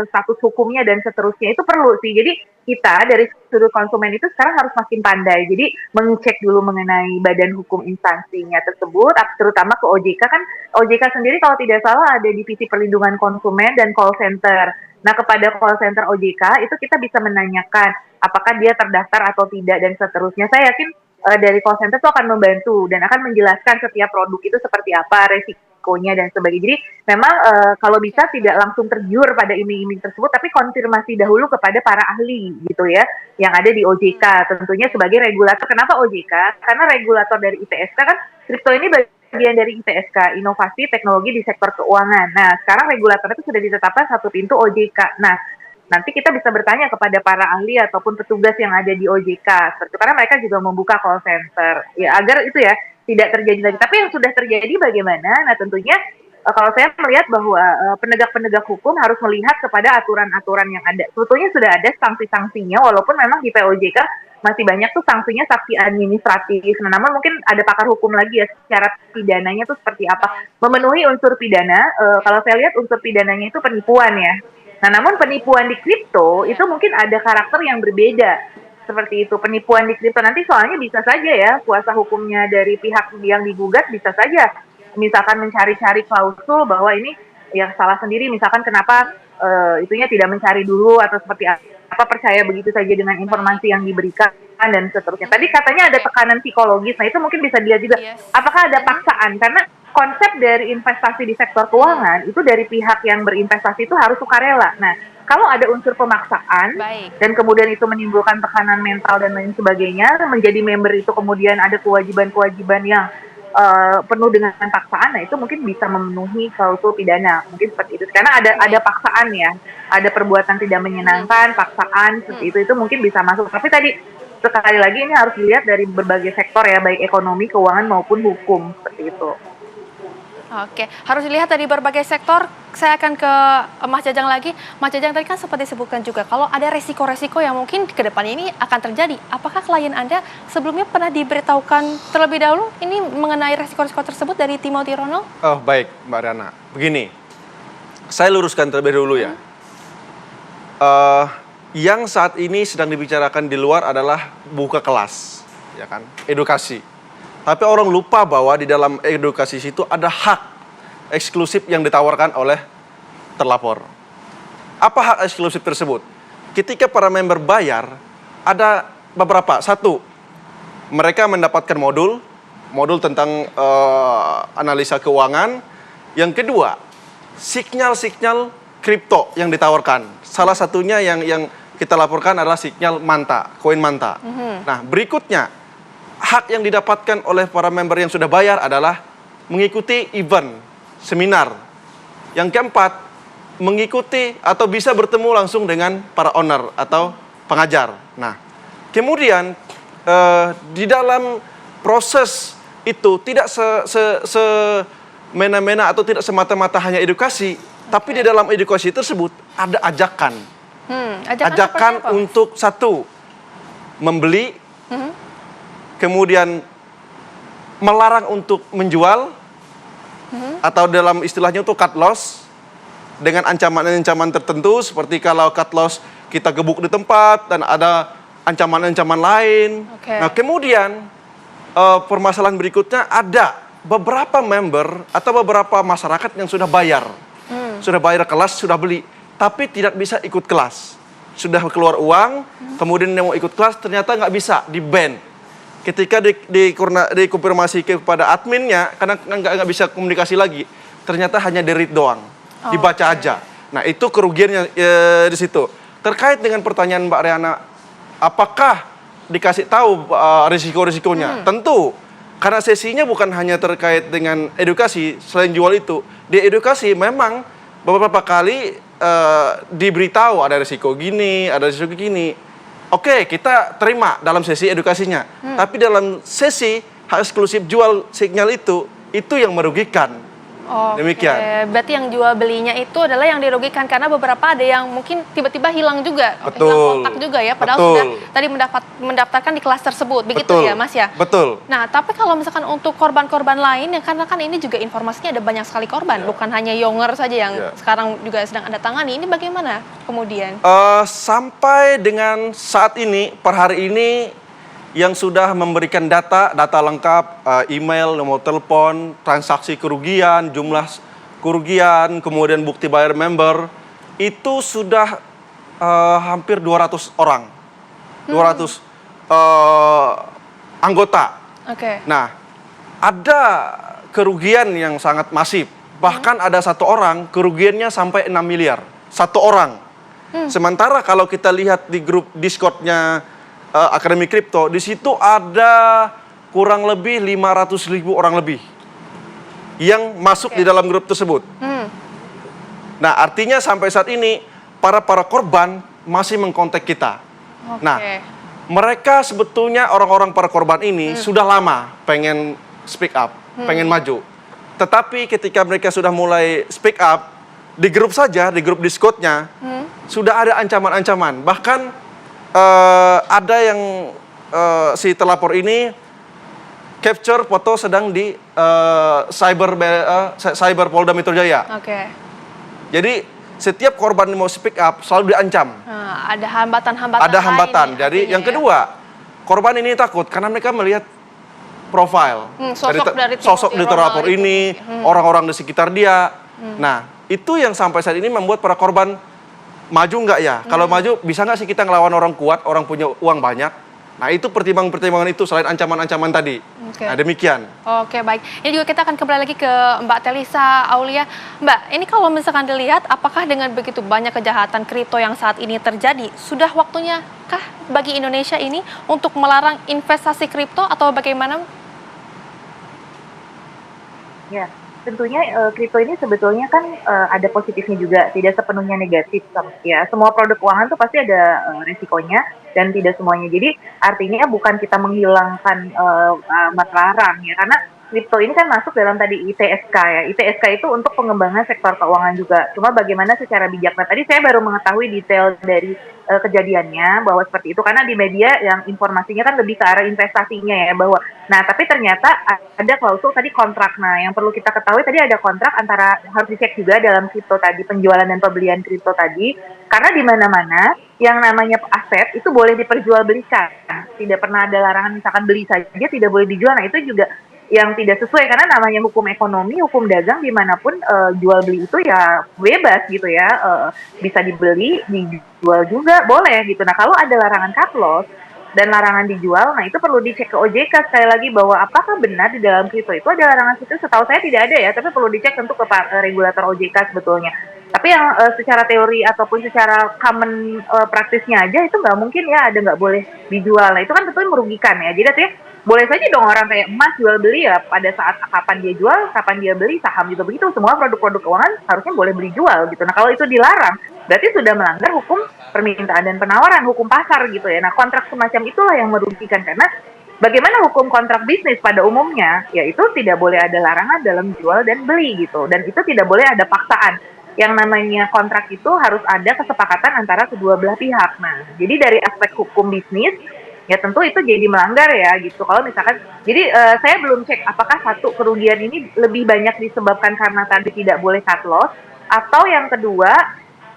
status hukumnya dan seterusnya itu perlu sih. Jadi kita dari sudut konsumen itu sekarang harus makin pandai. Jadi mengecek dulu mengenai badan hukum instansinya tersebut, terutama ke OJK kan. OJK sendiri kalau tidak salah ada divisi perlindungan konsumen dan call center. Nah, kepada call center OJK itu kita bisa menanyakan apakah dia terdaftar atau tidak dan seterusnya. Saya yakin dari call center itu akan membantu dan akan menjelaskan setiap produk itu seperti apa, resikonya dan sebagainya. Jadi memang kalau bisa tidak langsung tergiur pada iming-iming tersebut, tapi konfirmasi dahulu kepada para ahli gitu ya, yang ada di OJK tentunya sebagai regulator. Kenapa OJK? Karena regulator dari ITSK kan, kripto ini bagian dari ITSK, Inovasi Teknologi di Sektor Keuangan. Nah, sekarang regulator itu sudah ditetapkan satu pintu OJK. Nah, nanti kita bisa bertanya kepada para ahli ataupun petugas yang ada di OJK, karena mereka juga membuka call center, ya agar itu ya tidak terjadi lagi. Tapi yang sudah terjadi bagaimana? Nah, tentunya kalau saya melihat bahwa penegak-penegak hukum harus melihat kepada aturan-aturan yang ada. Sebetulnya sudah ada sanksi-sanksinya, walaupun memang di POJK masih banyak tuh sanksinya sanksi administratif. Nah, namun mungkin ada pakar hukum lagi ya secara pidananya tuh seperti apa. Memenuhi unsur pidana, kalau saya lihat unsur pidananya itu penipuan ya. Nah, namun penipuan di kripto itu mungkin ada karakter yang berbeda. Seperti itu, penipuan di kripto nanti soalnya bisa saja ya, kuasa hukumnya dari pihak yang digugat bisa saja misalkan mencari-cari klausul bahwa ini yang salah sendiri, misalkan kenapa itunya tidak mencari dulu atau seperti apa, percaya begitu saja dengan informasi yang diberikan dan seterusnya. Tadi katanya ada tekanan psikologis, nah itu mungkin bisa dilihat juga apakah ada paksaan, karena konsep dari investasi di sektor keuangan itu dari pihak yang berinvestasi itu harus sukarela. Nah, kalau ada unsur pemaksaan dan kemudian itu menimbulkan tekanan mental dan lain sebagainya, menjadi member itu kemudian ada kewajiban-kewajiban yang penuh dengan paksaan, nah itu mungkin bisa memenuhi klausul pidana, mungkin seperti itu. Karena ada paksaan ya, ada perbuatan tidak menyenangkan, paksaan seperti itu mungkin bisa masuk. Tapi tadi sekali lagi ini harus dilihat dari berbagai sektor ya, baik ekonomi, keuangan maupun hukum seperti itu. Oke, harus dilihat dari berbagai sektor. Saya akan ke Mas Jajang lagi. Mas Jajang tadi kan sempat disebutkan juga kalau ada resiko-resiko yang mungkin ke depannya ini akan terjadi. Apakah klien Anda sebelumnya pernah diberitahukan terlebih dahulu ini mengenai resiko-resiko tersebut dari Timothy Ronald? Oh baik Mbak Riana, begini, saya luruskan terlebih dahulu ya. Yang saat ini sedang dibicarakan di luar adalah buka kelas, ya kan, edukasi. Tapi orang lupa bahwa di dalam edukasi situ ada hak eksklusif yang ditawarkan oleh terlapor. Apa hak eksklusif tersebut? Ketika para member bayar, ada beberapa. Satu, mereka mendapatkan modul tentang analisa keuangan. Yang kedua, sinyal-sinyal kripto yang ditawarkan. Salah satunya yang kita laporkan adalah sinyal Manta, koin Manta. Nah, berikutnya, hak yang didapatkan oleh para member yang sudah bayar adalah mengikuti event, seminar. Yang keempat, mengikuti atau bisa bertemu langsung dengan para owner atau pengajar. Nah, kemudian di dalam proses itu tidak semena-mena atau tidak semata-mata hanya edukasi, tapi di dalam edukasi tersebut ada ajakan. Ajakan untuk satu, membeli, kemudian melarang untuk menjual, atau dalam istilahnya itu cut loss, dengan ancaman-ancaman tertentu, seperti kalau cut loss kita gebuk di tempat, dan ada ancaman-ancaman lain. Nah kemudian permasalahan berikutnya ada beberapa member atau beberapa masyarakat yang sudah bayar. Sudah bayar kelas, sudah beli, tapi tidak bisa ikut kelas. Sudah keluar uang, kemudian yang mau ikut kelas ternyata nggak bisa, di-ban. Ketika dikonfirmasi kepada adminnya, karena nggak bisa komunikasi lagi, ternyata hanya di-read doang, dibaca aja. Nah itu kerugiannya di situ. Terkait dengan pertanyaan Mbak Riana, apakah dikasih tahu risiko-risikonya? Tentu, karena sesinya bukan hanya terkait dengan edukasi, selain jual itu, di edukasi memang beberapa kali diberitahu ada risiko gini, ada risiko gini. Oke, kita terima dalam sesi edukasinya. Tapi dalam sesi hak eksklusif jual sinyal itu yang merugikan. Demikian. Berarti yang jual belinya itu adalah yang dirugikan karena beberapa ada yang mungkin tiba-tiba hilang juga, Betul. hilang kontak juga ya, padahal Betul. sudah tadi mendaftarkan di kelas tersebut, begitu Betul. ya Mas ya? Betul. Nah, tapi kalau misalkan untuk korban-korban lain, ya karena kan ini juga informasinya ada banyak sekali korban, bukan hanya Yonger saja yang sekarang juga sedang Anda tangani, ini bagaimana kemudian? Sampai dengan saat ini, per hari ini, yang sudah memberikan data lengkap, email, nomor telepon, transaksi kerugian, jumlah kerugian, kemudian bukti bayar member, itu sudah hampir 200 orang, 200 anggota. Nah, ada kerugian yang sangat masif, bahkan ada satu orang kerugiannya sampai 6 miliar, satu orang. Sementara kalau kita lihat di grup Discord-nya Akademi Kripto, di situ ada kurang lebih 500.000 orang lebih yang masuk di dalam grup tersebut. Nah, artinya sampai saat ini para korban masih mengkontak kita. Nah, mereka sebetulnya orang-orang para korban ini sudah lama pengen speak up, pengen maju. Tetapi ketika mereka sudah mulai speak up, di grup saja, di grup Discord-nya, sudah ada ancaman-ancaman. Bahkan ada yang si terlapor ini capture foto sedang di cyber Polda Metro Jaya. Jadi setiap korban mau speak up selalu diancam. Ada hambatan-hambatan. Ada hambatan. Lain, Jadi yang kedua, korban ini takut karena mereka melihat profil sosok di terlapor ini, orang-orang di sekitar dia. Nah, itu yang sampai saat ini membuat para korban maju nggak ya? Kalau maju, bisa nggak sih kita ngelawan orang kuat, orang punya uang banyak? Nah, itu pertimbangan-pertimbangan itu selain ancaman-ancaman tadi. Nah, demikian. Oke, baik. Ini juga kita akan kembali lagi ke Mbak Telisa Aulia. Mbak, ini kalau misalkan dilihat, apakah dengan begitu banyak kejahatan kripto yang saat ini terjadi, sudah waktunya kah bagi Indonesia ini untuk melarang investasi kripto atau bagaimana? Ya, tentunya kripto ini sebetulnya kan ada positifnya juga, tidak sepenuhnya negatif. Ya, semua produk keuangan tuh pasti ada risikonya dan tidak semuanya. Jadi artinya bukan kita menghilangkan melarang ya, karena kripto ini kan masuk dalam tadi ITSK ya. ITSK itu untuk pengembangan sektor keuangan juga. Cuma bagaimana secara bijak. Nah, tadi saya baru mengetahui detail dari kejadiannya bahwa seperti itu karena di media yang informasinya kan lebih ke arah investasinya ya bahwa. Nah, tapi ternyata ada klausul tadi kontrak. Nah, yang perlu kita ketahui tadi ada kontrak antara harus dicek juga dalam kripto tadi penjualan dan pembelian kripto tadi karena di mana-mana yang namanya aset itu boleh diperjualbelikan. Tidak pernah ada larangan misalkan beli saja tidak boleh dijual. Nah, itu juga yang tidak sesuai karena namanya hukum ekonomi, hukum dagang dimanapun jual beli itu ya bebas gitu ya, bisa dibeli, dijual juga boleh gitu. Nah kalau ada larangan cut loss dan larangan dijual, nah itu perlu dicek ke OJK sekali lagi bahwa apakah benar di dalam kripto itu ada larangan itu. Setahu saya tidak ada ya, tapi perlu dicek tentu ke regulator OJK sebetulnya. Tapi yang secara teori ataupun secara common praktisnya aja itu nggak mungkin ya ada nggak boleh dijual. Nah itu kan tentunya merugikan ya. Jadi artinya boleh saja dong orang kayak emas jual beli ya pada saat kapan dia jual, kapan dia beli, saham juga begitu. Semua produk-produk keuangan harusnya boleh beli jual gitu. Nah kalau itu dilarang, berarti sudah melanggar hukum permintaan dan penawaran, hukum pasar gitu ya. Nah kontrak semacam itulah yang merugikan karena bagaimana hukum kontrak bisnis pada umumnya, yaitu tidak boleh ada larangan dalam jual dan beli gitu. Dan itu tidak boleh ada paksaan. Yang namanya kontrak itu harus ada kesepakatan antara kedua belah pihak. Nah jadi dari aspek hukum bisnis, ya tentu itu jadi melanggar ya gitu. Kalau misalkan, jadi saya belum cek apakah satu kerugian ini lebih banyak disebabkan karena tadi tidak boleh cut loss, atau yang kedua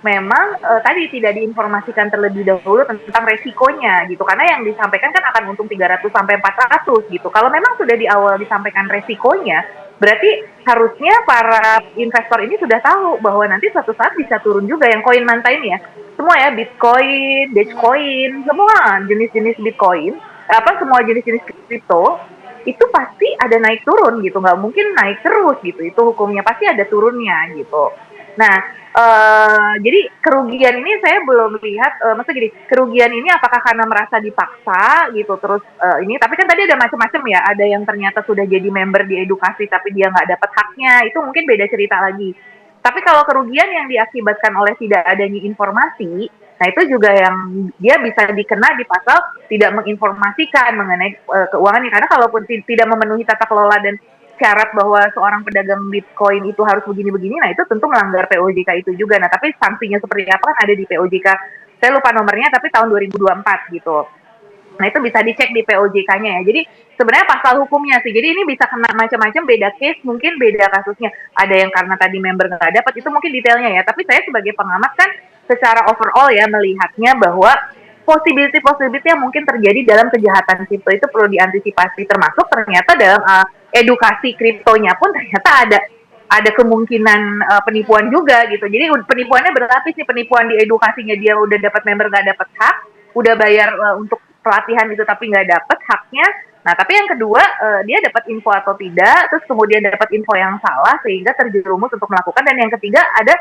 memang tadi tidak diinformasikan terlebih dahulu tentang resikonya gitu. Karena yang disampaikan kan akan untung 300 sampai 400 gitu. Kalau memang sudah di awal disampaikan resikonya, berarti harusnya para investor ini sudah tahu bahwa nanti suatu saat bisa turun juga yang koin manta ini ya. Semua ya, Bitcoin, Dogecoin, semua jenis-jenis Bitcoin, semua jenis-jenis kripto, itu pasti ada naik turun gitu, nggak mungkin naik terus gitu, itu hukumnya pasti ada turunnya gitu. Nah, jadi kerugian ini saya belum lihat, maksudnya gini, kerugian ini apakah karena merasa dipaksa gitu, terus ini, tapi kan tadi ada macam-macam ya, ada yang ternyata sudah jadi member di edukasi tapi dia nggak dapat haknya, itu mungkin beda cerita lagi. Tapi kalau kerugian yang diakibatkan oleh tidak adanya informasi, nah itu juga yang dia bisa dikena di pasal tidak menginformasikan mengenai keuangannya. Karena kalaupun tidak memenuhi tata kelola dan syarat bahwa seorang pedagang Bitcoin itu harus begini-begini, nah itu tentu melanggar POJK itu juga. Nah tapi sanksinya seperti apa kan ada di POJK, saya lupa nomornya tapi tahun 2024 gitu. Nah itu bisa dicek di POJK-nya ya. Jadi sebenarnya pasal hukumnya sih. Jadi ini bisa kena macam-macam, beda case, mungkin beda kasusnya. Ada yang karena tadi member nggak dapat, itu mungkin detailnya ya. Tapi saya sebagai pengamat kan secara overall ya melihatnya bahwa possibility yang mungkin terjadi dalam kejahatan kripto itu perlu diantisipasi. Termasuk ternyata dalam edukasi kriptonya pun ternyata ada kemungkinan penipuan juga gitu. Jadi penipuannya berlapis nih, penipuan di edukasinya dia udah dapat member nggak dapat hak, udah bayar untuk pelatihan itu tapi nggak dapat haknya. Nah tapi yang kedua dia dapat info atau tidak, terus kemudian dapat info yang salah sehingga terjerumus untuk melakukan. Dan yang ketiga ada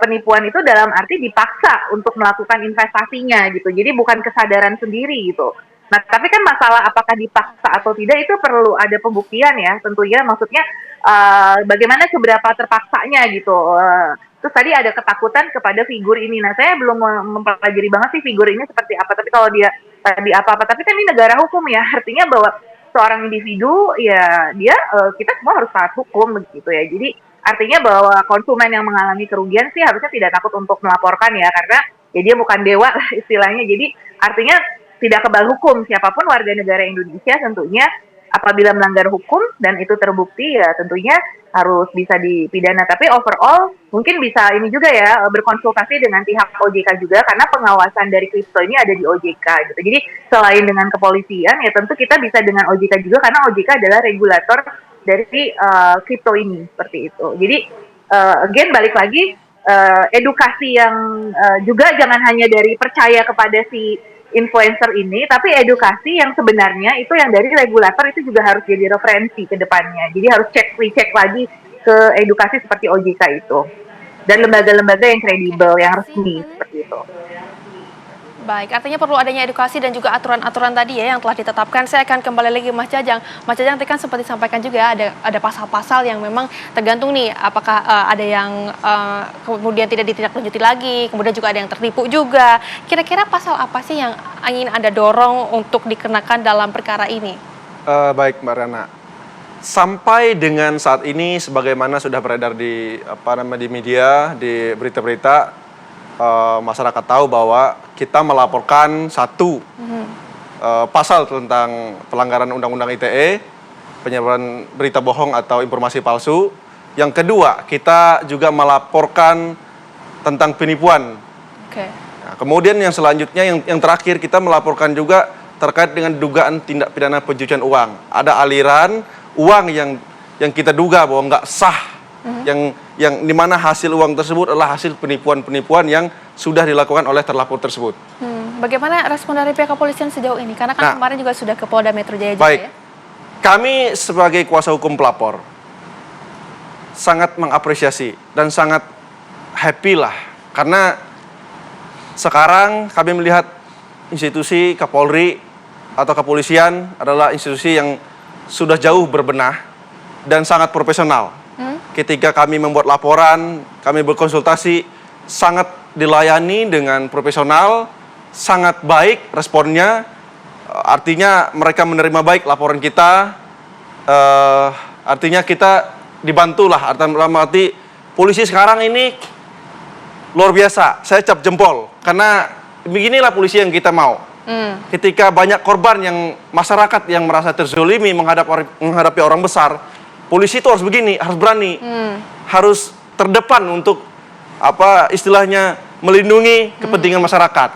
penipuan itu dalam arti dipaksa untuk melakukan investasinya gitu. Jadi bukan kesadaran sendiri gitu. Nah tapi kan masalah apakah dipaksa atau tidak itu perlu ada pembuktian ya tentunya. Maksudnya bagaimana seberapa terpaksanya gitu. Terus tadi ada ketakutan kepada figur ini. Nah saya belum mempelajari banget sih figur ini seperti apa. Tapi kalau dia tadi apa-apa, tapi kan ini negara hukum ya, artinya bahwa seorang individu ya dia kita semua harus taat hukum begitu ya. Jadi artinya bahwa konsumen yang mengalami kerugian sih harusnya tidak takut untuk melaporkan ya, karena ya dia bukan dewa lah istilahnya. Jadi artinya tidak kebal hukum, siapapun warga negara Indonesia tentunya apabila melanggar hukum dan itu terbukti ya tentunya harus bisa dipidana. Tapi overall mungkin bisa ini juga ya berkonsultasi dengan pihak OJK juga karena pengawasan dari kripto ini ada di OJK gitu. Jadi selain dengan kepolisian ya tentu kita bisa dengan OJK juga karena OJK adalah regulator dari kripto ini seperti itu. Jadi again balik lagi edukasi yang juga jangan hanya dari percaya kepada si influencer ini, tapi edukasi yang sebenarnya itu yang dari regulator itu juga harus jadi referensi ke depannya. Jadi harus recheck lagi ke edukasi seperti OJK itu. Dan lembaga-lembaga yang kredibel, yang resmi seperti itu. Baik, artinya perlu adanya edukasi dan juga aturan-aturan tadi ya yang telah ditetapkan. Saya akan kembali lagi Mas Jajang. Mas Jajang tadi kan sempat disampaikan juga ada pasal-pasal yang memang tergantung nih apakah ada yang kemudian tidak ditindaklanjuti lagi, kemudian juga ada yang tertipu juga. Kira-kira pasal apa sih yang ingin Anda dorong untuk dikenakan dalam perkara ini? Baik Mbak Rana. sampai dengan saat ini sebagaimana sudah beredar di di media, di berita-berita, masyarakat tahu bahwa kita melaporkan satu pasal tentang pelanggaran Undang-Undang ITE, penyebaran berita bohong atau informasi palsu. Yang kedua, kita juga melaporkan tentang penipuan. Nah, kemudian yang selanjutnya, yang terakhir, kita melaporkan juga terkait dengan dugaan tindak pidana pencucian uang. Ada aliran uang yang kita duga bahwa nggak sah, yang dimana hasil uang tersebut adalah hasil penipuan-penipuan yang sudah dilakukan oleh terlapor tersebut. Bagaimana respon dari pihak kepolisian sejauh ini? Karena kan kemarin juga sudah ke Polda Metro Jaya juga baik. ya. Kami sebagai kuasa hukum pelapor sangat mengapresiasi dan sangat happy lah, karena sekarang kami melihat institusi Kapolri atau kepolisian adalah institusi yang sudah jauh berbenah dan sangat profesional. Ketika kami membuat laporan, kami berkonsultasi, sangat dilayani dengan profesional, sangat baik responnya. Artinya mereka menerima baik laporan kita. Artinya kita dibantulah. Arti polisi sekarang ini luar biasa. Saya cap jempol karena beginilah polisi yang kita mau. Ketika banyak korban yang masyarakat yang merasa terzolimi menghadapi orang besar, polisi itu harus begini, harus berani, harus terdepan untuk istilahnya melindungi kepentingan masyarakat.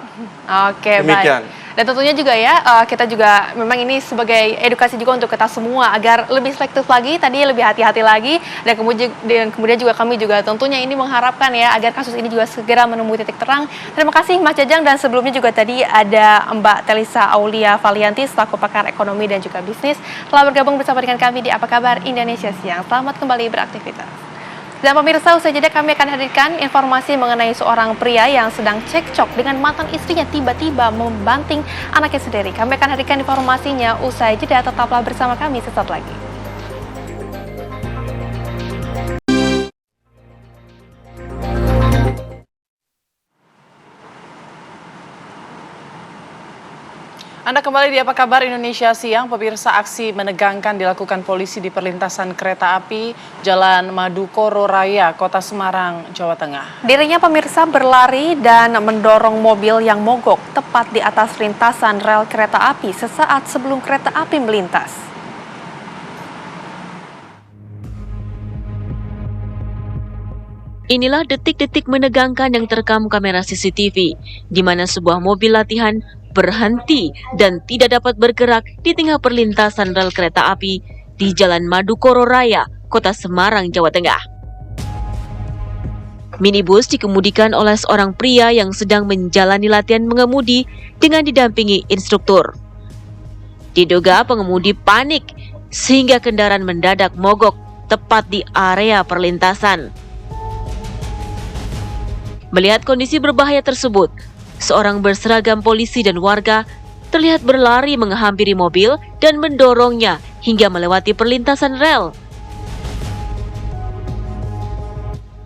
Oke, demikian. baik. Dan tentunya juga ya, kita juga memang ini sebagai edukasi juga untuk kita semua agar lebih selektif lagi, tadi lebih hati-hati lagi, dan kemudian juga kami juga tentunya ini mengharapkan ya agar kasus ini juga segera menemui titik terang. Terima kasih Mas Jajang, dan sebelumnya juga tadi ada Mbak Telisa Aulia Valianti selaku pakar ekonomi dan juga bisnis telah bergabung bersama dengan kami di Apa Kabar Indonesia Siang. Selamat kembali beraktivitas. Dan pemirsa, usai jeda kami akan hadirkan informasi mengenai seorang pria yang sedang cekcok dengan mantan istrinya tiba-tiba membanting anaknya sendiri. Kami akan hadirkan informasinya usai jeda, tetaplah bersama kami sesaat lagi. Anda kembali di Apa Kabar Indonesia Siang. Pemirsa, aksi menegangkan dilakukan polisi di perlintasan kereta api Jalan Madukoro Raya, Kota Semarang, Jawa Tengah. Dirinya pemirsa berlari dan mendorong mobil yang mogok tepat di atas lintasan rel kereta api sesaat sebelum kereta api melintas. Inilah detik-detik menegangkan yang terekam kamera CCTV, di mana sebuah mobil latihan berhenti dan tidak dapat bergerak di tengah perlintasan rel kereta api di Jalan Madukoro Raya, Kota Semarang, Jawa Tengah. Minibus dikemudikan oleh seorang pria yang sedang menjalani latihan mengemudi dengan didampingi instruktur. Diduga pengemudi panik sehingga kendaraan mendadak mogok tepat di area perlintasan. Melihat kondisi berbahaya tersebut, seorang berseragam polisi dan warga terlihat berlari menghampiri mobil dan mendorongnya hingga melewati perlintasan rel.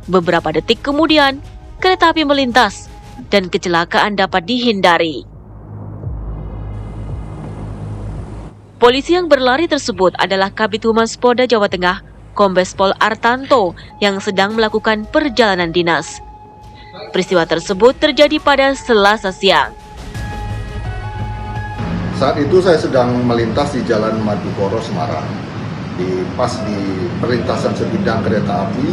Beberapa detik kemudian, kereta api melintas dan kecelakaan dapat dihindari. Polisi yang berlari tersebut adalah Kabid Humas Polda Jawa Tengah, Kombes Pol Artanto, yang sedang melakukan perjalanan dinas. Peristiwa tersebut terjadi pada Selasa siang. Saat itu saya sedang melintas di Jalan Madukoro Semarang, pas di perlintasan sebidang kereta api,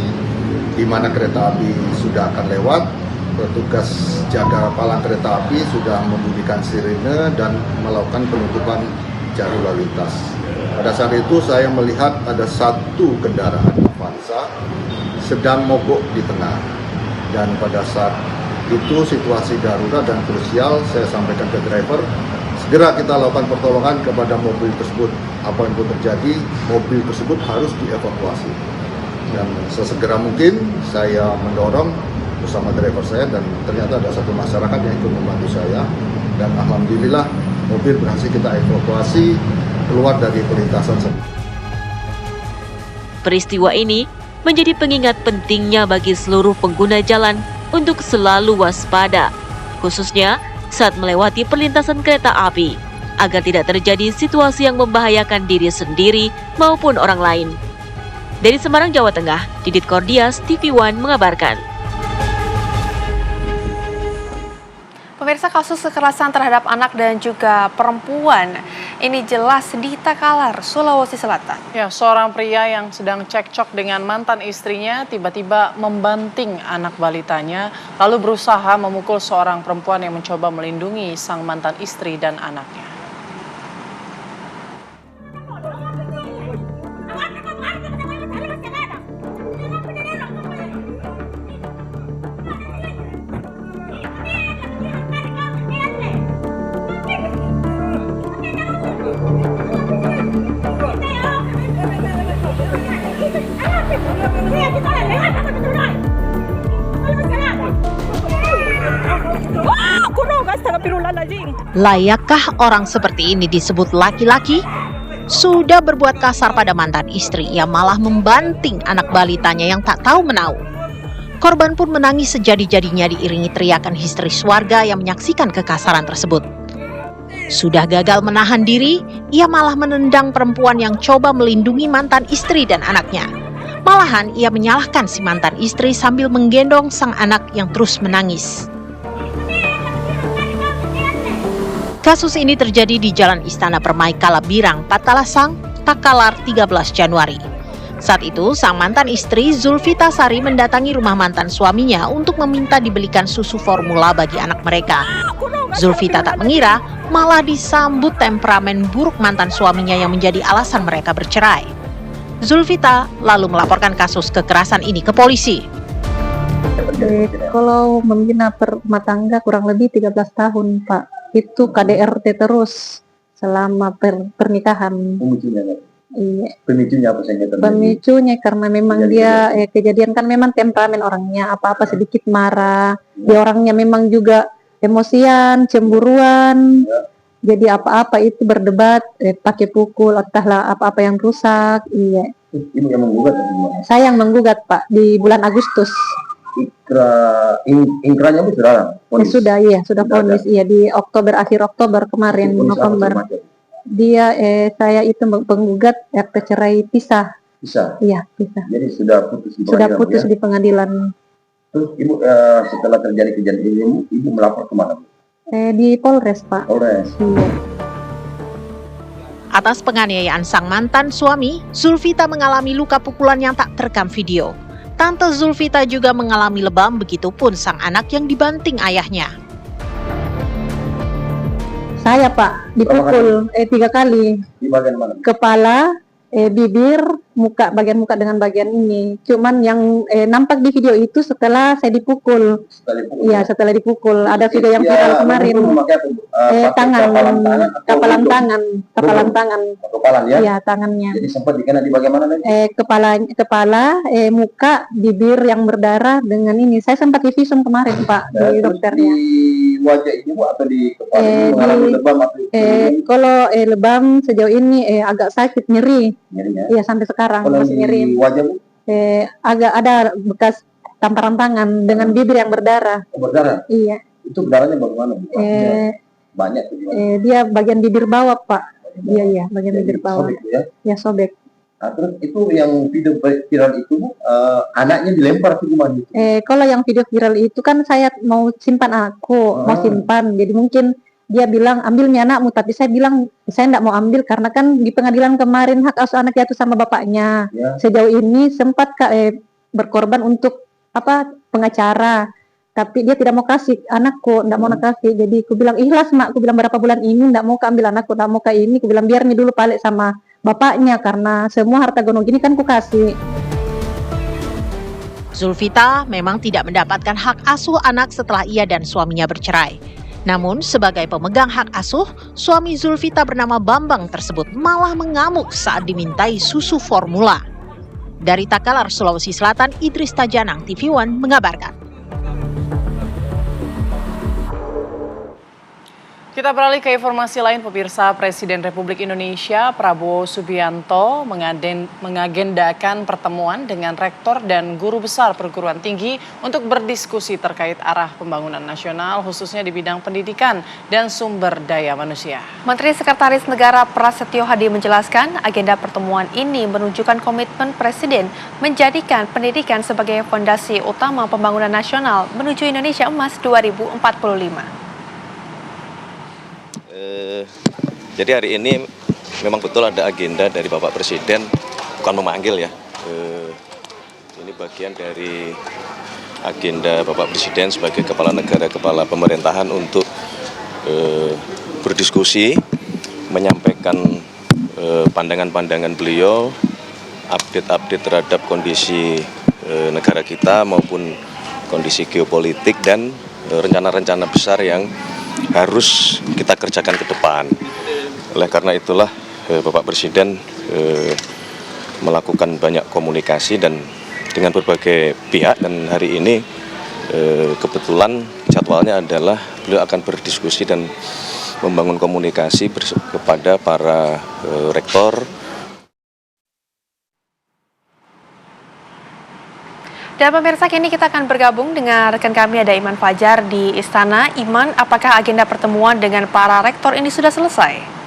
di mana kereta api sudah akan lewat. Petugas jaga palang kereta api sudah membunyikan sirene dan melakukan penutupan jalur lalu lintas. Pada saat itu saya melihat ada satu kendaraan Avanza sedang mogok di tengah. Dan pada saat itu situasi darurat dan krusial, saya sampaikan ke driver, segera kita lakukan pertolongan kepada mobil tersebut. Apa yang pun terjadi, mobil tersebut harus dievakuasi. Dan sesegera mungkin saya mendorong bersama driver saya, dan ternyata ada satu masyarakat yang ikut membantu saya. Dan alhamdulillah mobil berhasil kita evakuasi keluar dari perlintasan. Peristiwa ini menjadi pengingat pentingnya bagi seluruh pengguna jalan untuk selalu waspada, khususnya saat melewati perlintasan kereta api, agar tidak terjadi situasi yang membahayakan diri sendiri maupun orang lain. Dari Semarang, Jawa Tengah, Didit Kordias, TV One mengabarkan. Pemirsa, kasus kekerasan terhadap anak dan juga perempuan ini jelas di Takalar, Sulawesi Selatan. Ya, seorang pria yang sedang cekcok dengan mantan istrinya tiba-tiba membanting anak balitanya lalu berusaha memukul seorang perempuan yang mencoba melindungi sang mantan istri dan anaknya. Layakkah orang seperti ini disebut laki-laki? Sudah berbuat kasar pada mantan istri, ia malah membanting anak balitanya yang tak tahu menau. Korban pun menangis sejadi-jadinya diiringi teriakan histeris warga yang menyaksikan kekasaran tersebut. Sudah gagal menahan diri, ia malah menendang perempuan yang coba melindungi mantan istri dan anaknya. Malahan ia menyalahkan si mantan istri sambil menggendong sang anak yang terus menangis. Kasus ini terjadi di Jalan Istana Permai Kalabirang, Patalasang, Takalar 13 Januari. Saat itu, sang mantan istri Zulfita Sari mendatangi rumah mantan suaminya untuk meminta dibelikan susu formula bagi anak mereka. Zulfita tak mengira, malah disambut temperamen buruk mantan suaminya yang menjadi alasan mereka bercerai. Zulfita lalu melaporkan kasus kekerasan ini ke polisi. Kalau membina rumah tangga kurang lebih 13 tahun, Pak. Itu KDRT terus selama pernikahan. Iya. Pemicunya apa saja? Pemicunya karena memang dia kejadian kan memang temperamen orangnya, apa-apa sedikit marah. Dia orangnya memang juga emosian, cemburuan. Jadi apa-apa itu berdebat, pakai pukul, entahlah apa-apa yang rusak. Iya. Ibu yang menggugat? Saya yang menggugat, Pak, di bulan Agustus. Inkranya itu sudah sudah vonis, iya, di Oktober, akhir Oktober kemarin, November. Dia saya itu penggugat RT cerai pisah. Iya, pisah. Jadi sudah putus di pengadilan. Sudah putus di pengadilan. Terus Ibu setelah terjadi kejadian ini, Ibu melapor kemana? Di Polres, Pak. Polres. Iya. Atas penganiayaan sang mantan suami, Zulfita mengalami luka pukulan yang tak terekam video. Tante Zulfita juga mengalami lebam, begitupun sang anak yang dibanting ayahnya. Saya, Pak, dipukul 3 kali. Di bagian mana? Kepala, bibir, muka, bagian muka dengan bagian ini. Cuman yang nampak di video itu setelah saya dipukul. Iya, setelah dipukul. Ada video yang viral kemarin. Kapalan tangan. Kepalan ya? Iya, tangannya. Jadi sempat dikena di bagian mana lagi? Kepala, muka, bibir yang berdarah dengan ini. Saya sempat divisum kemarin, Pak, di dokternya. Di wajah ini, Bu, atau di kepala ini mengalami lebam atau kalau lebam sejauh ini agak sakit, nyeri. Iya, sampai sekarang masih nyeri. Wajah, Bu? Agak ada bekas tamparan tangan dengan bibir yang berdarah. Berdarah? Iya. Itu berdarahnya bagaimana, Bu? Banyak. Dia bagian bibir bawah, Pak. Iya, bagian bibir bawah. Sobek, ya? Ya, sobek. Nah, terus itu yang video viral itu, anaknya dilempar ke rumah gitu. Kalau yang video viral itu kan saya mau simpan anakku, mau simpan. Jadi mungkin dia bilang ambilnya anakmu, tapi saya bilang saya tidak mau ambil karena kan di pengadilan kemarin hak asuh anak jatuh sama bapaknya. Ya. Sejauh ini sempat berkorban untuk pengacara, tapi dia tidak mau kasih anakku, tidak mau kasih. Jadi aku bilang ikhlas, Mak, aku bilang berapa bulan ini tidak mau ambil anakku, tidak mau ini. Aku bilang biar nih dulu balik sama bapaknya karena semua harta gonong gini kan ku kasih. Zulfita memang tidak mendapatkan hak asuh anak setelah ia dan suaminya bercerai. Namun sebagai pemegang hak asuh, suami Zulfita bernama Bambang tersebut malah mengamuk saat dimintai susu formula. Dari Takalar, Sulawesi Selatan, Idris Tajanang, TV One mengabarkan. Kita beralih ke informasi lain, pemirsa. Presiden Republik Indonesia Prabowo Subianto mengagendakan pertemuan dengan rektor dan guru besar perguruan tinggi untuk berdiskusi terkait arah pembangunan nasional, khususnya di bidang pendidikan dan sumber daya manusia. Menteri Sekretaris Negara Prasetyo Hadi menjelaskan agenda pertemuan ini menunjukkan komitmen Presiden menjadikan pendidikan sebagai fondasi utama pembangunan nasional menuju Indonesia Emas 2045. Jadi hari ini memang betul ada agenda dari Bapak Presiden, bukan memanggil ya. Ini bagian dari agenda Bapak Presiden sebagai kepala negara, kepala pemerintahan untuk berdiskusi, menyampaikan pandangan-pandangan beliau, update-update terhadap kondisi negara kita maupun kondisi geopolitik dan rencana-rencana besar yang harus kita kerjakan ke depan. Oleh karena itulah Bapak Presiden melakukan banyak komunikasi dan dengan berbagai pihak, dan hari ini kebetulan jadwalnya adalah beliau akan berdiskusi dan membangun komunikasi kepada para rektor. Dan pemirsa, kini kita akan bergabung dengan rekan kami, ada Iman Fajar di Istana. Iman, apakah agenda pertemuan dengan para rektor ini sudah selesai?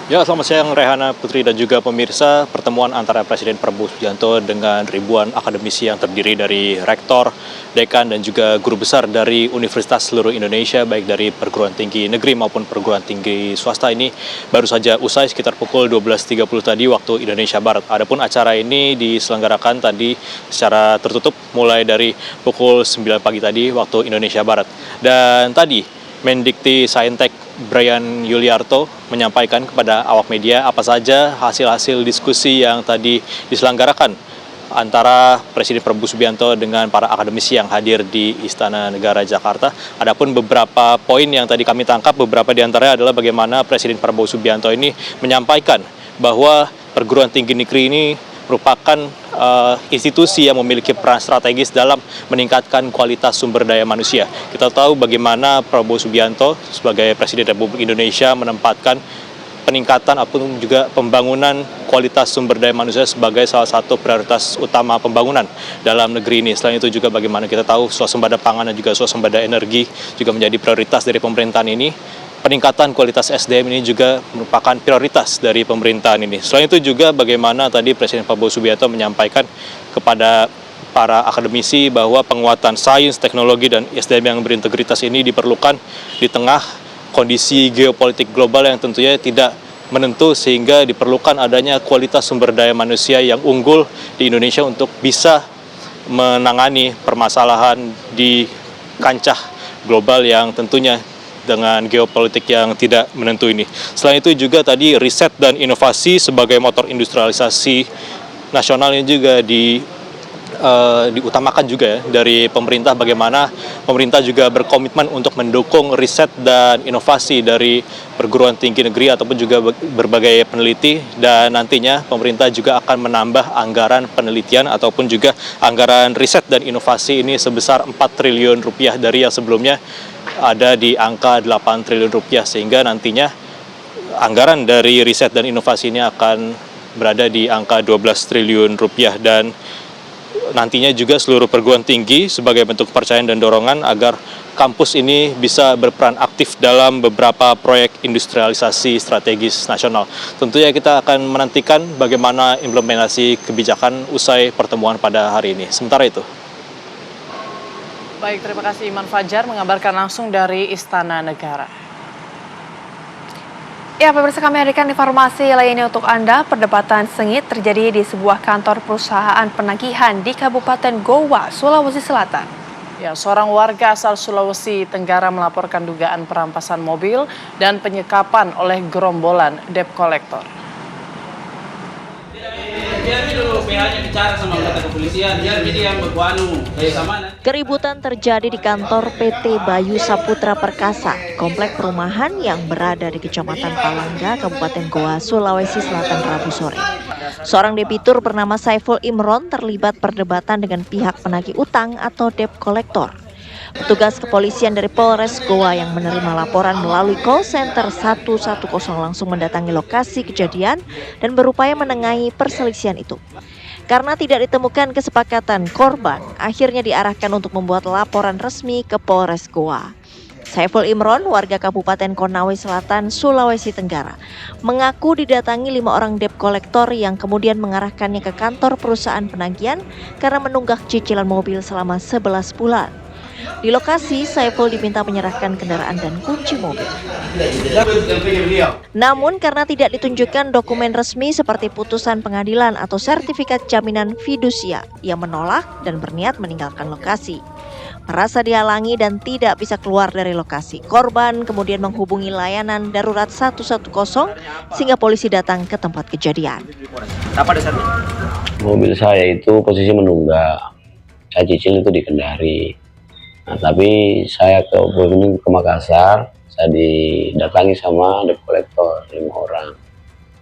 Ya, selamat siang Rehana, Putri, dan juga pemirsa. Pertemuan antara Presiden Prabowo Subianto dengan ribuan akademisi yang terdiri dari rektor, dekan, dan juga guru besar dari universitas seluruh Indonesia, baik dari perguruan tinggi negeri maupun perguruan tinggi swasta ini baru saja usai sekitar pukul 12.30 tadi waktu Indonesia Barat. Adapun acara ini diselenggarakan tadi secara tertutup mulai dari pukul 9 pagi tadi waktu Indonesia Barat. Dan tadi Mendikti Saintek Bryan Yuliarto menyampaikan kepada awak media apa saja hasil-hasil diskusi yang tadi diselenggarakan antara Presiden Prabowo Subianto dengan para akademisi yang hadir di Istana Negara Jakarta. Adapun beberapa poin yang tadi kami tangkap, beberapa di antaranya adalah bagaimana Presiden Prabowo Subianto ini menyampaikan bahwa perguruan tinggi negeri ini merupakan institusi yang memiliki peran strategis dalam meningkatkan kualitas sumber daya manusia. Kita tahu bagaimana Prabowo Subianto sebagai Presiden Republik Indonesia menempatkan peningkatan ataupun juga pembangunan kualitas sumber daya manusia sebagai salah satu prioritas utama pembangunan dalam negeri ini. Selain itu juga bagaimana kita tahu swasembada pangan dan juga swasembada energi juga menjadi prioritas dari pemerintahan ini. Peningkatan kualitas SDM ini juga merupakan prioritas dari pemerintahan ini. Selain itu juga bagaimana tadi Presiden Prabowo Subianto menyampaikan kepada para akademisi bahwa penguatan sains, teknologi, dan SDM yang berintegritas ini diperlukan di tengah kondisi geopolitik global yang tentunya tidak menentu, sehingga diperlukan adanya kualitas sumber daya manusia yang unggul di Indonesia untuk bisa menangani permasalahan di kancah global yang tentunya dengan geopolitik yang tidak menentu ini. Selain itu juga tadi riset dan inovasi sebagai motor industrialisasi nasional ini juga diutamakan juga ya dari pemerintah, bagaimana pemerintah juga berkomitmen untuk mendukung riset dan inovasi dari perguruan tinggi negeri ataupun juga berbagai peneliti, dan nantinya pemerintah juga akan menambah anggaran penelitian ataupun juga anggaran riset dan inovasi ini sebesar 4 triliun rupiah dari yang sebelumnya ada di angka 8 triliun rupiah, sehingga nantinya anggaran dari riset dan inovasi ini akan berada di angka 12 triliun rupiah. Dan nantinya juga seluruh perguruan tinggi sebagai bentuk kepercayaan dan dorongan agar kampus ini bisa berperan aktif dalam beberapa proyek industrialisasi strategis nasional. Tentunya kita akan menantikan bagaimana implementasi kebijakan usai pertemuan pada hari ini. Sementara itu. Baik, terima kasih Iman Fajar mengabarkan langsung dari Istana Negara. Ya, pemirsa, kami hadirkan informasi lainnya untuk Anda. Perdebatan sengit terjadi di sebuah kantor perusahaan penagihan di Kabupaten Goa, Sulawesi Selatan. Ya, seorang warga asal Sulawesi Tenggara melaporkan dugaan perampasan mobil dan penyekapan oleh gerombolan debt collector. Keributan terjadi di kantor PT Bayu Saputra Perkasa, komplek perumahan yang berada di Kecamatan Palangga, Kabupaten Goa, Sulawesi Selatan, Rabu sore. Seorang debitur bernama Saiful Imron terlibat perdebatan dengan pihak penagih utang atau debt collector. Petugas kepolisian dari Polres Goa yang menerima laporan melalui call center 110 langsung mendatangi lokasi kejadian dan berupaya menengahi perselisihan itu. Karena tidak ditemukan kesepakatan, korban akhirnya diarahkan untuk membuat laporan resmi ke Polres Goa. Saiful Imron, warga Kabupaten Konawe Selatan, Sulawesi Tenggara, mengaku didatangi 5 orang debt collector yang kemudian mengarahkannya ke kantor perusahaan penagihan karena menunggak cicilan mobil selama 11 bulan. Di lokasi, Saiful diminta menyerahkan kendaraan dan kunci mobil. Namun karena tidak ditunjukkan dokumen resmi seperti putusan pengadilan atau sertifikat jaminan fidusia, ia menolak dan berniat meninggalkan lokasi. Merasa dihalangi dan tidak bisa keluar dari lokasi, korban kemudian menghubungi layanan darurat 110 sehingga polisi datang ke tempat kejadian. Apa dasarnya? Mobil saya itu posisi menunggak. Saya cicil itu di Kendari. Nah, tapi saya ke Makassar, saya didatangi sama debt collector 5 orang.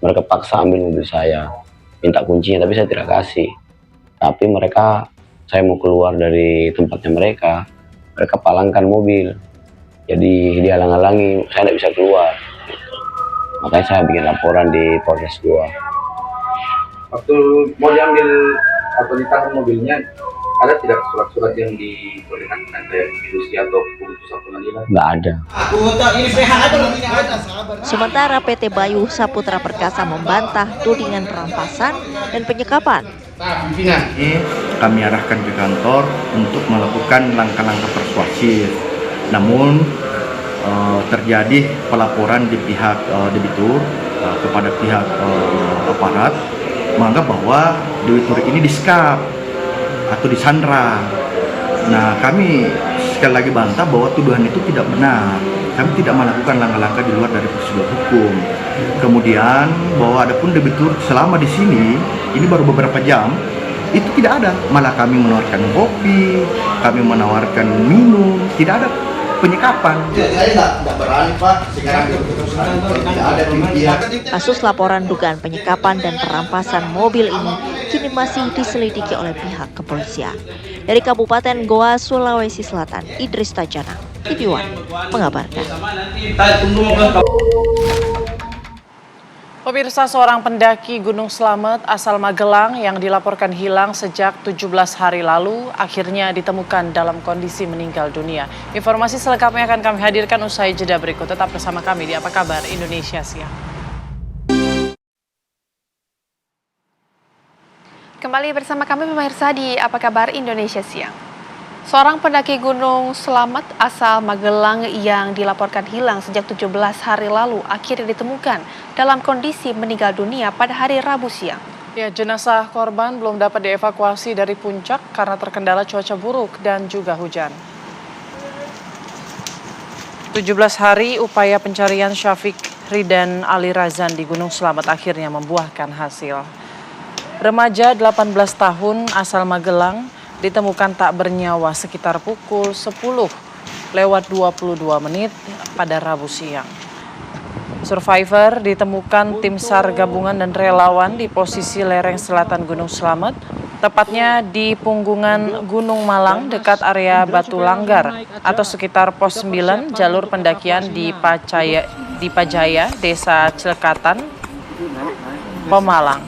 Mereka paksa ambil mobil saya, minta kuncinya, tapi saya tidak kasih. Tapi saya mau keluar dari tempatnya mereka palangkan mobil. Jadi dihalang-halangi, saya tidak bisa keluar. Makanya saya bikin laporan di Polres Goa. Waktu mau diambil atau ditahan mobilnya, ada tidak surat-surat yang diperlihatkan kayak fidusia atau putusan pengadilan? Nggak ada. Sementara PT Bayu Saputra Perkasa membantah tudingan perampasan dan penyekapan. Ini kami arahkan ke kantor untuk melakukan langkah-langkah persuasif. Namun terjadi pelaporan di pihak debitur kepada pihak aparat menganggap bahwa debitur ini disekap atau disandra. Nah, kami sekali lagi bantah bahwa tuduhan itu tidak benar. Kami tidak melakukan langkah-langkah di luar dari prosedur hukum. Kemudian bahwa adapun debitur selama di sini, ini baru beberapa jam, itu tidak ada. Malah kami menawarkan kopi, kami menawarkan minum, tidak ada penyekapan. Kasus laporan dugaan penyekapan dan perampasan mobil ini kini masih diselidiki oleh pihak kepolisian. Dari Kabupaten Goa, Sulawesi Selatan, Idris Tajana, TV One mengabarkan. Pemirsa, seorang pendaki Gunung Slamet asal Magelang yang dilaporkan hilang sejak 17 hari lalu akhirnya ditemukan dalam kondisi meninggal dunia. Informasi selengkapnya akan kami hadirkan usai jeda berikut. Tetap bersama kami di Apa Kabar Indonesia Siang. Kembali bersama kami pemirsa di Apa Kabar Indonesia Siang. Seorang pendaki Gunung Slamet asal Magelang yang dilaporkan hilang sejak 17 hari lalu akhirnya ditemukan dalam kondisi meninggal dunia pada hari Rabu siang. Ya, jenazah korban belum dapat dievakuasi dari puncak karena terkendala cuaca buruk dan juga hujan. 17 hari upaya pencarian Syafiq Ridan Ali Razan di Gunung Slamet akhirnya membuahkan hasil. Remaja 18 tahun asal Magelang ditemukan tak bernyawa sekitar pukul 10:22 pada Rabu siang. Survivor ditemukan tim SAR gabungan dan relawan di posisi lereng selatan Gunung Slamet, tepatnya di punggungan Gunung Malang dekat area Batu Langgar atau sekitar pos 9 jalur pendakian di Pajaya, Desa Cilekatan, Pemalang.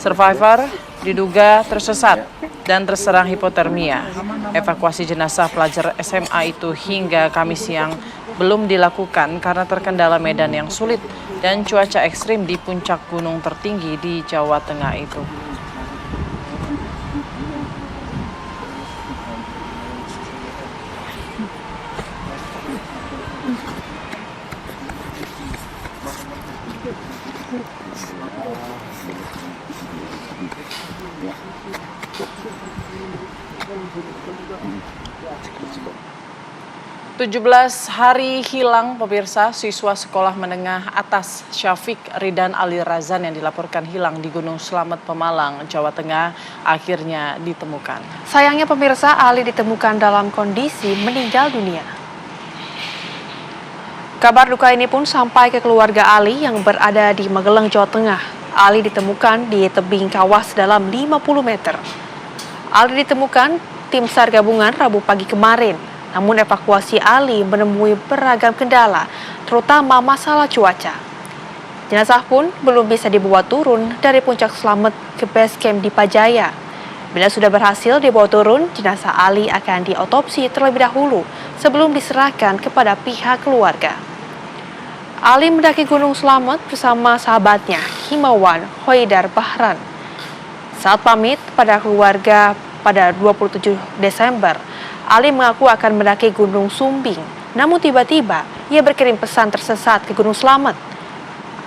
Survivor diduga tersesat dan terserang hipotermia. Evakuasi jenazah pelajar SMA itu hingga Kamis siang belum dilakukan karena terkendala medan yang sulit dan cuaca ekstrim di puncak gunung tertinggi di Jawa Tengah itu. Tujuh 17 hari hilang pemirsa, siswa sekolah menengah atas Syafiq Ridan Ali Razan yang dilaporkan hilang di Gunung Slamet Pemalang, Jawa Tengah akhirnya ditemukan. Sayangnya pemirsa, Ali ditemukan dalam kondisi meninggal dunia. Kabar duka ini pun sampai ke keluarga Ali yang berada di Magelang, Jawa Tengah. Ali ditemukan di tebing kawah sedalam 50 meter. Ali ditemukan tim SAR gabungan Rabu pagi kemarin. Namun evakuasi Ali menemui beragam kendala, terutama masalah cuaca. Jenazah pun belum bisa dibawa turun dari puncak Slamet ke base camp di Pajaya. Bila sudah berhasil dibawa turun, jenazah Ali akan diotopsi terlebih dahulu sebelum diserahkan kepada pihak keluarga. Ali mendaki Gunung Slamet bersama sahabatnya, Himawan Hoidar Bahran. Saat pamit pada keluarga pada 27 Desember, Ali mengaku akan mendaki Gunung Sumbing. Namun tiba-tiba, ia berkirim pesan tersesat ke Gunung Slamet.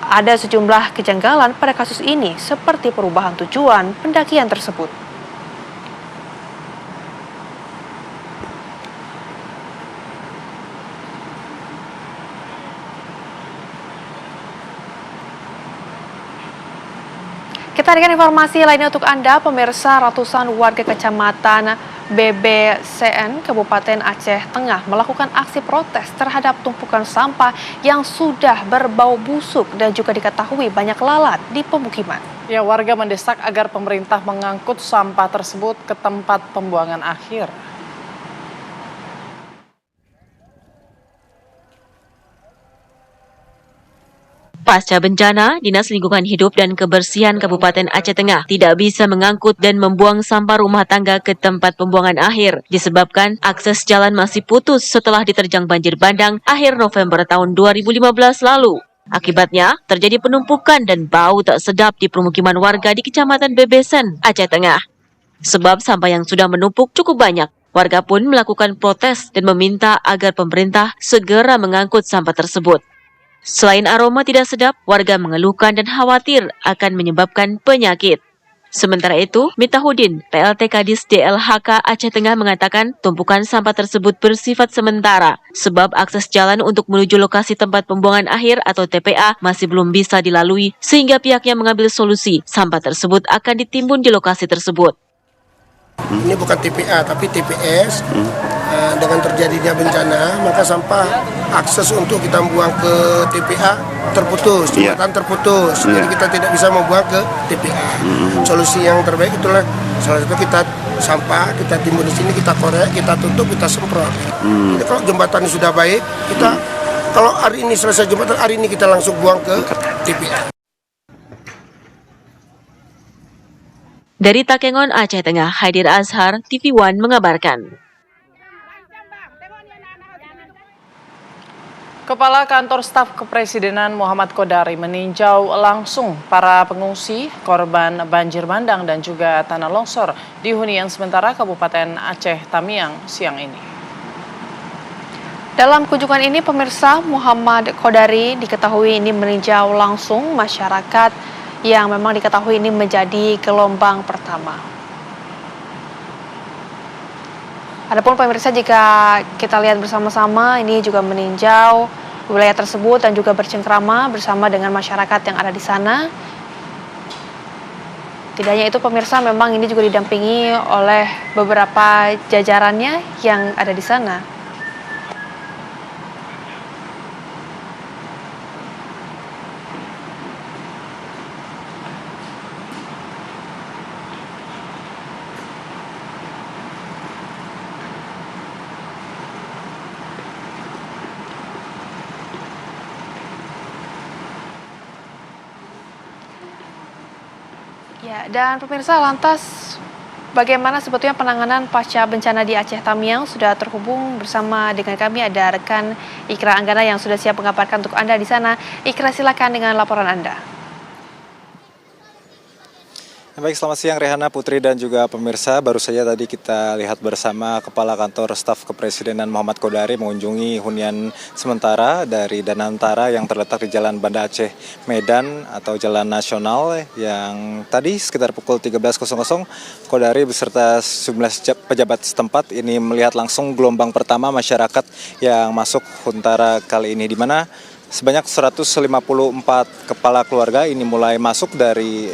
Ada sejumlah kejanggalan pada kasus ini, seperti perubahan tujuan pendakian tersebut. Kita dengan informasi lainnya untuk Anda, pemirsa. Ratusan warga kecamatan BBCN, Kabupaten Aceh Tengah melakukan aksi protes terhadap tumpukan sampah yang sudah berbau busuk dan juga diketahui banyak lalat di pemukiman. Ya, warga mendesak agar pemerintah mengangkut sampah tersebut ke tempat pembuangan akhir. Pasca bencana, Dinas Lingkungan Hidup dan Kebersihan Kabupaten Aceh Tengah tidak bisa mengangkut dan membuang sampah rumah tangga ke tempat pembuangan akhir disebabkan akses jalan masih putus setelah diterjang banjir bandang akhir November tahun 2015 lalu. Akibatnya, terjadi penumpukan dan bau tak sedap di permukiman warga di Kecamatan Bebesen, Aceh Tengah. Sebab sampah yang sudah menumpuk cukup banyak, warga pun melakukan protes dan meminta agar pemerintah segera mengangkut sampah tersebut. Selain aroma tidak sedap, warga mengeluhkan dan khawatir akan menyebabkan penyakit. Sementara itu, Mitahudin, PLT Kadis DLHK Aceh Tengah mengatakan tumpukan sampah tersebut bersifat sementara sebab akses jalan untuk menuju lokasi tempat pembuangan akhir atau TPA masih belum bisa dilalui sehingga pihaknya mengambil solusi sampah tersebut akan ditimbun di lokasi tersebut. Ini bukan TPA tapi TPS. Dengan terjadinya bencana, maka sampah akses untuk kita buang ke TPA terputus, jembatan terputus. Jadi kita tidak bisa membuang ke TPA. Solusi yang terbaik itulah salah satu kita sampah kita timbun di sini, kita korek, kita tutup, kita semprot. Jadi kalau jembatan sudah baik, kita kalau hari ini selesai jembatan, hari ini kita langsung buang ke TPA. Dari Takengon, Aceh Tengah, Haidir Azhar, TV One mengabarkan. Kepala Kantor Staf Kepresidenan Muhammad Kodari meninjau langsung para pengungsi, korban banjir bandang dan juga tanah longsor di hunian sementara Kabupaten Aceh Tamiang siang ini. Dalam kunjungan ini, pemirsa, Muhammad Kodari diketahui ini meninjau langsung masyarakat yang memang diketahui ini menjadi gelombang pertama. Adapun pemirsa, jika kita lihat bersama-sama, ini juga meninjau wilayah tersebut dan juga bercengkrama bersama dengan masyarakat yang ada di sana. Tidak hanya itu pemirsa, memang ini juga didampingi oleh beberapa jajarannya yang ada di sana. Ya, dan pemirsa, lantas bagaimana sebetulnya penanganan pasca bencana di Aceh Tamiang? Sudah terhubung bersama dengan kami ada rekan Ikra Anggana yang sudah siap mengabarkan untuk Anda di sana. Ikra, silakan dengan laporan Anda. Baik, selamat siang Rehana, Putri dan juga pemirsa. Baru saja tadi kita lihat bersama Kepala Kantor Staf Kepresidenan Muhammad Kodari mengunjungi hunian sementara dari Danantara yang terletak di Jalan Banda Aceh Medan atau Jalan Nasional, yang tadi sekitar pukul 13.00 Kodari beserta sejumlah pejabat setempat ini melihat langsung gelombang pertama masyarakat yang masuk Huntara kali ini, di mana sebanyak 154 kepala keluarga ini mulai masuk dari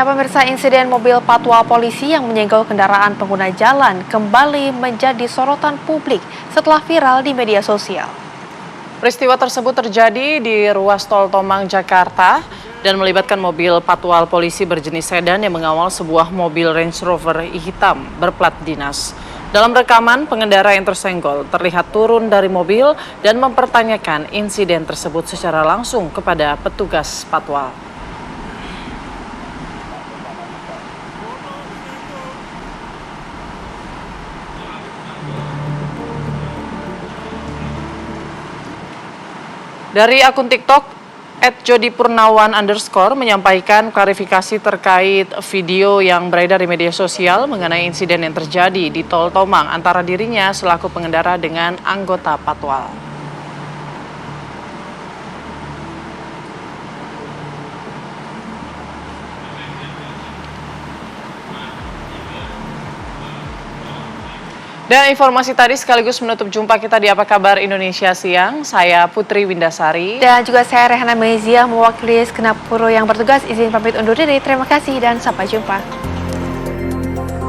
Ya, pemirsa, insiden mobil patwal polisi yang menyenggol kendaraan pengguna jalan kembali menjadi sorotan publik setelah viral di media sosial. Peristiwa tersebut terjadi di ruas tol Tomang, Jakarta dan melibatkan mobil patwal polisi berjenis sedan yang mengawal sebuah mobil Range Rover hitam berplat dinas. Dalam rekaman, pengendara yang tersenggol terlihat turun dari mobil dan mempertanyakan insiden tersebut secara langsung kepada petugas patwal. Dari akun TikTok @jodipurnawan_ menyampaikan klarifikasi terkait video yang beredar di media sosial mengenai insiden yang terjadi di tol Tomang antara dirinya selaku pengendara dengan anggota patwal. Dan informasi tadi sekaligus menutup jumpa kita di Apa Kabar Indonesia Siang. Saya Putri Windasari. Dan juga saya Rehana Mezia mewakili segenap kru yang bertugas izin pamit undur diri. Terima kasih dan sampai jumpa.